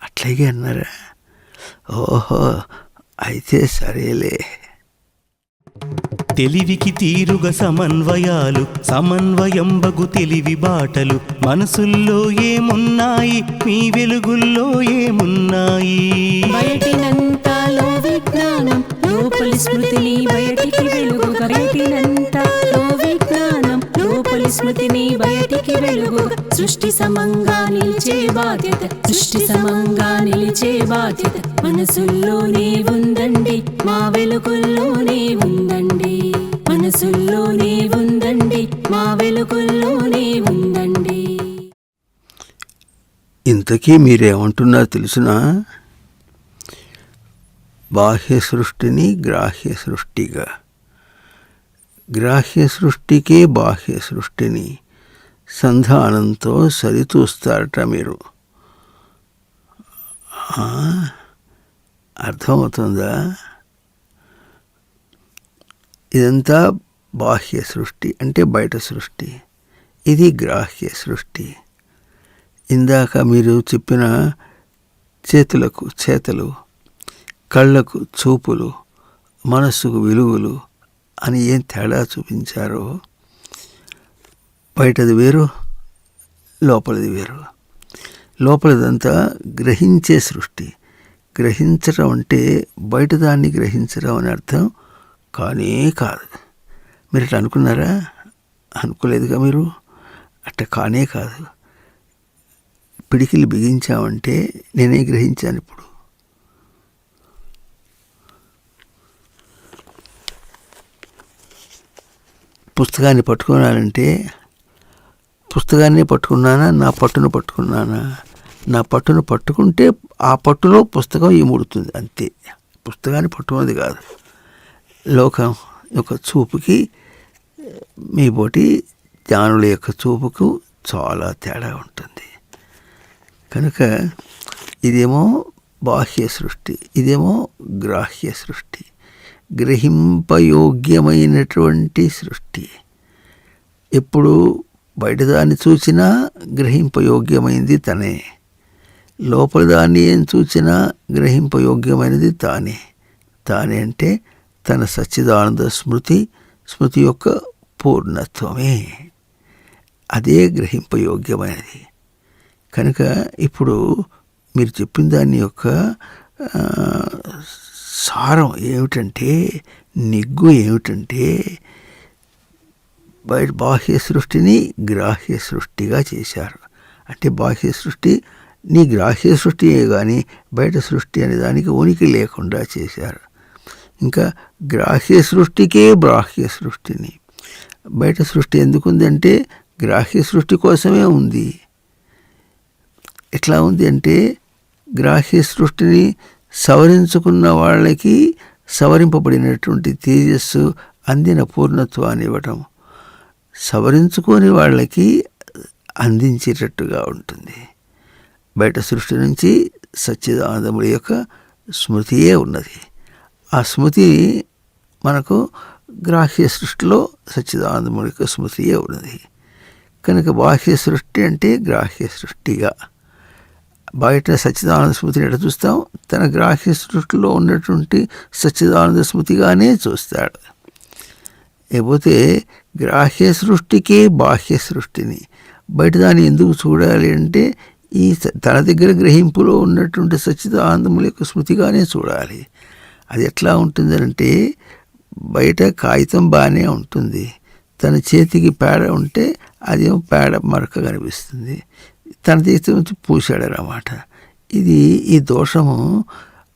అట్లాగే అన్నారా? ఓహో, అయితే సరేలే. తెలివికి తీరుగ సమన్వయాలు, సమన్వయంబగు తెలివి బాటలు, మనసుల్లో ఏమున్నాయి, మీ వెలుగుల్లో ఏమున్నాయి? బయటినంతలో విజ్ఞానం, లోపలి స్మృతిని బయటికి వెలుగుగా. బయటినంతలో విజ్ఞానం, లోపలి స్మృతిని బయటికి వెలుగుగా. సృష్టి సమంగా నిలిచే బాధ్యత, సృష్టి సమంగా నిలిచే బాధ్యత మనసుల్లోనే ఉందండి, మా వెలుగుల్లోనే ఉందండి. మనసుల్లోనే ఉందండి, మా వెలుగుల్లోనే ఉందండి. ఇంతకీ మీరేమంటున్నారు తెలుసునా? బాహ్య సృష్టిని గ్రాహ్య సృష్టిగా, గ్రాహ్య సృష్టికే బాహ్య సృష్టిని సంధానంతో సరితూస్తారట మీరు. అర్థమవుతుందా? ఇదంతా బాహ్య సృష్టి అంటే బయట సృష్టి, ఇది గ్రాహ్య సృష్టి. ఇందాక మీరు చెప్పిన చేతులకు చేతలు, కళ్ళకు చూపులు, మనస్సుకు వెలుగులు అని ఏం తేడా చూపించారో బయటది వేరు, లోపలిది వేరు. లోపలిదంతా గ్రహించే సృష్టి. గ్రహించడం అంటే బయట దాన్ని గ్రహించడం అని అర్థం కానే కాదు. మీరు ఇట్లా అనుకున్నారా? అనుకోలేదుగా మీరు. అట్ట కానే కాదు. పిడికిలు బిగించామంటే నేనే గ్రహించాను. ఇప్పుడు పుస్తకాన్ని పట్టుకోవాలంటే పుస్తకాన్ని పట్టుకున్నానా, నా పట్టును పట్టుకున్నానా? నా పట్టును పట్టుకుంటే ఆ పట్టులో పుస్తకం ఇముడుతుంది అంతే. పుస్తకాన్ని పట్టుకున్నది కాదు. లోకం యొక్క చూపుకి మీ బోటి జ్ఞానుల యొక్క చూపుకు చాలా తేడా ఉంటుంది. కనుక ఇదేమో బాహ్య సృష్టి, ఇదేమో గ్రాహ్య సృష్టి. గ్రహింపయోగ్యమైనటువంటి సృష్టి. ఎప్పుడు బయట దాన్ని చూసినా గ్రహింపయోగ్యమైనది తనే, లోపల దాన్ని ఏం చూసినా గ్రహింపయోగ్యమైనది తానే. తానే అంటే తన సచ్చిదానంద స్మృతి, స్మృతి యొక్క పూర్ణత్వమే. అదే గ్రహింపయోగ్యమైనది. కనుక ఇప్పుడు మీరు చెప్పిన దాని యొక్క సారం ఏమిటంటే, నిగ్గు ఏమిటంటే, బయట బాహ్య సృష్టిని గ్రాహ్య సృష్టిగా చేశారు. అంటే బాహ్య సృష్టి నీ గ్రాహ్య సృష్టియే కానీ బయట సృష్టి అనే దానికి ఉనికి లేకుండా చేశారు. ఇంకా గ్రాహ్య సృష్టికే బాహ్య సృష్టిని. బయట సృష్టి ఎందుకుందంటే గ్రాహ్య సృష్టి కోసమే ఉంది. ఎట్లా ఉంది అంటే, గ్రాహ్య సృష్టిని సవరించుకున్న వాళ్ళకి సవరింపబడినటువంటి తేజస్సు అందిన పూర్ణత్వాన్ని ఇవ్వటం, సవరించుకొని వాళ్ళకి అందించేటట్టుగా ఉంటుంది. బయట సృష్టి నుంచి సచ్చిదానందముడి యొక్క స్మృతియే ఉన్నది. ఆ స్మృతి మనకు గ్రాహ్య సృష్టిలో సచ్చిదానందముడి యొక్క స్మృతియే ఉన్నది. కనుక బాహ్య సృష్టి అంటే గ్రాహ్య సృష్టిగా, బయట సచ్చిదానంద స్మృతిని ఎట్లా చూస్తాం, తన గ్రాహ్య సృష్టిలో ఉన్నటువంటి సచ్చిదానంద స్మృతిగానే చూస్తాడు. లేకపోతే గ్రాహ్య సృష్టికే బాహ్య సృష్టిని, బయట దాన్ని ఎందుకు చూడాలి అంటే ఈ తన దగ్గర గ్రహింపులో ఉన్నటువంటి సచ్చిదానందముల యొక్క స్మృతిగానే చూడాలి. అది ఎట్లా ఉంటుందంటే, బయట కాగితం బాగానే ఉంటుంది, తన చేతికి పేడ ఉంటే అదేమో పేడ మరక కనిపిస్తుంది, తన చేతి నుంచి పూసాడనమాట. ఈ దోషము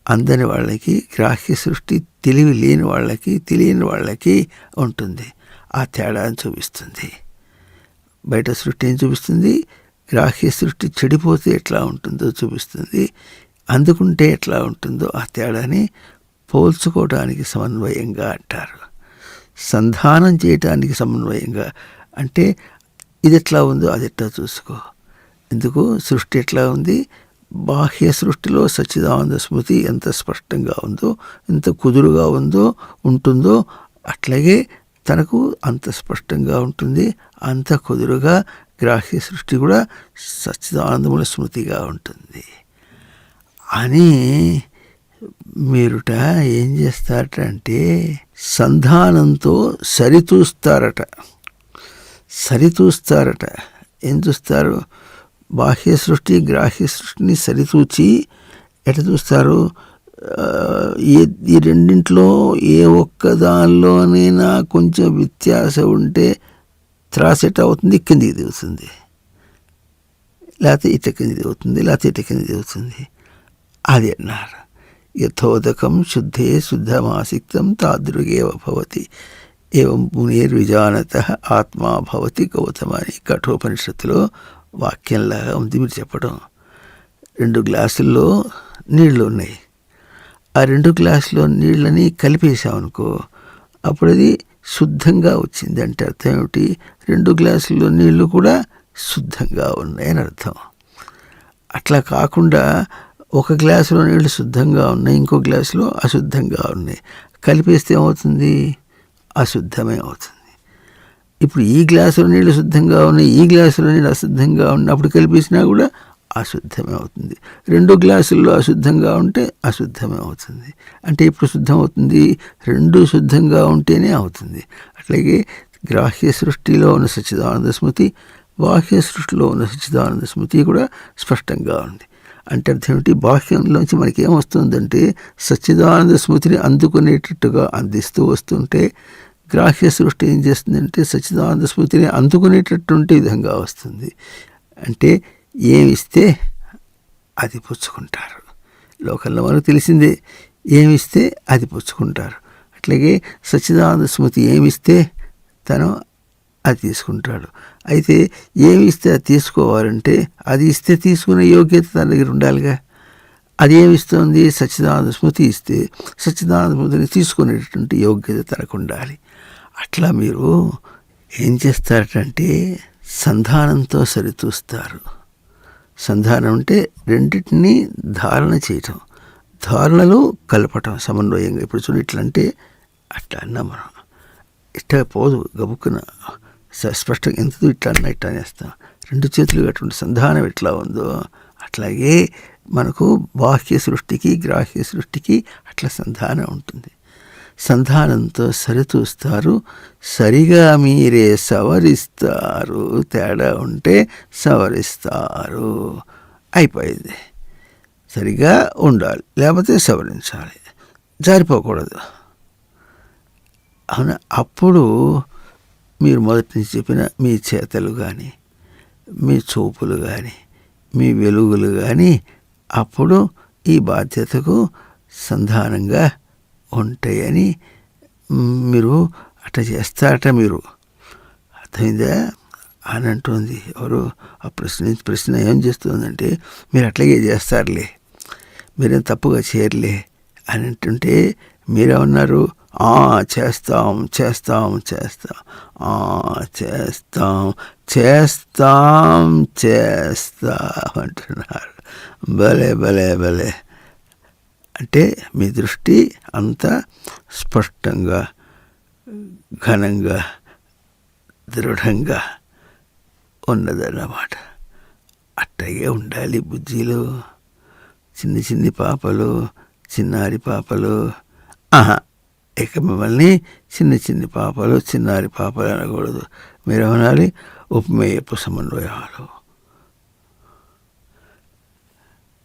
అందని వాళ్ళకి, గ్రాహ్య సృష్టి తెలివి లేని వాళ్ళకి, తెలియని వాళ్ళకి ఉంటుంది. ఆ తేడాన్ని చూపిస్తుంది. బయట సృష్టి ఏం చూపిస్తుంది, గ్రాహ్య సృష్టి చెడిపోతే ఎట్లా ఉంటుందో చూపిస్తుంది, అందుకుంటే ఎట్లా ఉంటుందో ఆ తేడాని పోల్చుకోవడానికి సమన్వయంగా అంటారు. సంధానం చేయటానికి సమన్వయంగా అంటే ఇది ఎట్లా ఉందో అది ఎట్లా చూసుకో. ఎందుకు సృష్టి ఎట్లా ఉంది, బాహ్య సృష్టిలో సచ్చిదానంద స్మృతి ఎంత స్పష్టంగా ఉందో, ఎంత కుదురుగా ఉంటుందో అట్లాగే తనకు అంత స్పష్టంగా ఉంటుంది, అంత కుదురుగా గ్రాహ్య సృష్టి కూడా సచ్చిదానందముల స్మృతిగా ఉంటుంది అని మీరుట ఏం చేస్తారంటే సంధానంతో సరితూస్తారట. ఏం చూస్తారు, బాహ్య సృష్టి గ్రాహ్య సృష్టిని సరితూచి ఎట్లా చూస్తారు, ఈ రెండింటిలో ఏ ఒక్క దానిలోనైనా కొంచెం వ్యత్యాసం ఉంటే త్రాసెట్ అవుతుంది, కిందికి దిగుతుంది, లేకపోతే ఇట కింది దిగుతుంది, లేకపోతే ఇట కింది దిగుతుంది. అది అన్నారు. యథోదకం శుద్ధే శుద్ధమాసిక్తం తాదృగేవ భవతి ఏవం మునిర్విజానతః ఆత్మా భవతి గౌతమ అని కఠోపనిషత్తులో వాక్యంలాగా ఉంది. మీరు చెప్పడం 2 గ్లాసుల్లో నీళ్లు ఉన్నాయి, ఆ 2 గ్లాసులో నీళ్ళని కలిపేసామనుకో అప్పుడు అది శుద్ధంగా వచ్చింది. అంటే అర్థం ఏమిటి, 2 గ్లాసుల్లో నీళ్లు కూడా శుద్ధంగా ఉన్నాయని అర్థం. అట్లా కాకుండా ఒక గ్లాసులో నీళ్లు శుద్ధంగా ఉన్నాయి, ఇంకో గ్లాసులో అశుద్ధంగా ఉన్నాయి, కలిపేస్తే ఏమవుతుంది, అశుద్ధమే అవుతుంది. ఇప్పుడు ఈ గ్లాసులో నీళ్ళు శుద్ధంగా ఉన్నాయి, ఈ గ్లాసులో నీళ్ళు అశుద్ధంగా ఉన్నప్పుడు కలిపేసినా కూడా అశుద్ధమే అవుతుంది. 2 గ్లాసుల్లో అశుద్ధంగా ఉంటే అశుద్ధమే అవుతుంది. అంటే ఇప్పుడు శుద్ధం అవుతుంది, 2 శుద్ధంగా ఉంటేనే అవుతుంది. అట్లాగే గ్రాహ్య సృష్టిలో ఉన్న సచ్చిదానంద స్మృతి, బాహ్య సృష్టిలో ఉన్న సచ్చిదానంద స్మృతి కూడా స్పష్టంగా ఉంది. అంటే అర్థం ఏమిటి? బాహ్యంలోంచి మనకి ఏమొస్తుందంటే సచ్చిదానంద స్మృతిని అందుకునేటట్టుగా అందిస్తూ వస్తుంటే, గ్రాహ్య సృష్టి ఏం చేస్తుందంటే సచ్చిదానంద స్మృతిని అందుకునేటటువంటి విధంగా వస్తుంది. అంటే ఏమిస్తే అది పుచ్చుకుంటారు. లోకంలో మనకు తెలిసిందే, ఏమిస్తే అది పుచ్చుకుంటారు. అట్లాగే సచ్చిదానంద స్మృతి ఏమిస్తే తను అది తీసుకుంటాడు. అయితే ఏమి ఇస్తే అది తీసుకోవాలంటే అది ఇస్తే తీసుకునే యోగ్యత తన దగ్గర ఉండాలిగా. అది ఏమిస్తుంది? సచ్చిదానంద స్మృతి ఇస్తే సచ్చిదానంద స్మృతిని తీసుకునేటటువంటి యోగ్యత తనకు ఉండాలి. అట్లా మీరు ఏం చేస్తారంటే సంధానంతో సరితూస్తారు. సంధానం అంటే రెండింటినీ ధారణ చేయటం, ధారణలు కలపటం సమన్వయంగా. ఇప్పుడు చూడు, ఇట్లా అంటే అట్లా అన్నా మనం ఇట్లా పోదు, గబుక్కున స్పష్టంగా ఎంత ఇట్లా అన్నా ఇట్లా అనేస్తాం. రెండు చేతులు అటువంటి సంధానం ఎట్లా ఉందో అట్లాగే మనకు బాహ్య సృష్టికి గ్రాహ్య సృష్టికి అట్లా సంధానం ఉంటుంది. సంధానంతో సరితూస్తారు, సరిగా మీరే సవరిస్తారు. తేడా ఉంటే సవరిస్తారు, అయిపోయింది. సరిగా ఉండాలి, లేకపోతే సవరించాలి, జారిపోకూడదు. అవునా? అప్పుడు మీరు మొదటి నుంచి చెప్పిన మీ చేతలు కానీ, మీ చూపులు కానీ, మీ వెలుగులు కానీ అప్పుడు ఈ బాధ్యతకు సంధానంగా ఉంటాయని మీరు అట్లా చేస్తారట. మీరు అర్థమైందా అని అంటుంది. ఎవరు ఆ ప్రశ్న ఏం చేస్తుందంటే, మీరు అట్లాగే చేస్తారులే, మీరేం తప్పుగా చేయరులే అని అంటుంటే మీరేమన్నారు? చేస్తాం చేస్తాం చేస్తాం చేస్తాం చేస్తాం చేస్తాం అంటున్నారు. భలే భలే భలే. అంటే మీ దృష్టి అంత స్పష్టంగా, ఘనంగా, దృఢంగా ఉన్నదన్నమాట. అట్టగే ఉండాలి బుజ్జిలు. చిన్ని చిన్ని పాపలు, చిన్నారి పాపలు, ఇక మిమ్మల్ని చిన్ని చిన్ని పాపలు, చిన్నారి పాపలు అనకూడదు. మీరేమనాలి? ఉపమేయపు సమన్వయాలు,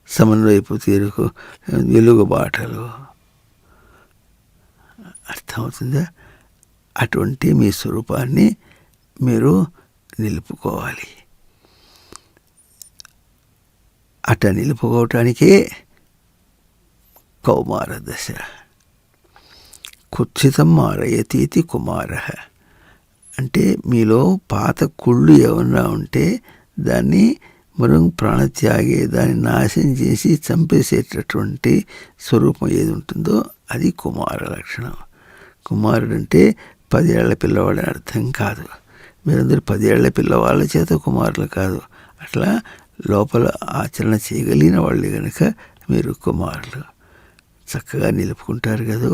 సమన్వయపు తీరుకు వెలుగు బాటలు. అర్థమవుతుందా? అటువంటి మీ స్వరూపాన్ని మీరు నిలుపుకోవాలి. అట నిలుపుకోవటానికే కౌమార దశ. కుత్సితం మారయతీతి కుమార. అంటే మీలో పాత కుళ్ళు ఏమన్నా ఉంటే దాన్ని మృంగ్ ప్రాణత్యాగే, దాన్ని నాశనం చేసి చంపేసేటటువంటి స్వరూపం ఏది ఉంటుందో అది కుమార లక్షణం. కుమారుడు అంటే 10 ఏళ్ల పిల్లవాడు అని అర్థం కాదు. మీరందరూ 10 ఏళ్ల పిల్లవాళ్ళ చేత కుమారులు కాదు. అట్లా లోపల ఆచరణ చేయగలిగిన వాళ్ళు కనుక మీరు కుమారులు. చక్కగా నిలుపుకుంటారు కదా.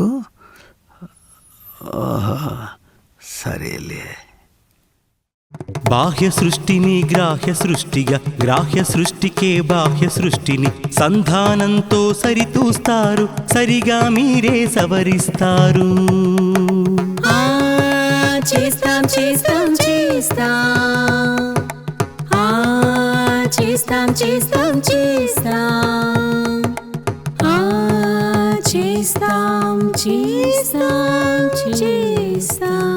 సరేలే. బాహ్య సృష్టిని గ్రాహ్య సృష్టిగా, గ్రాహ్య సృష్టికే బాహ్య సృష్టిని సంధానంతో సరితూస్తారు, సరిగా మీరే సవరిస్తారు. చేస్తాం చేస్తాం చేస్తాం, చేస్తాం చేస్తాం చేస్తాం, చేస్తాం చేస్తాం చేస్తాం.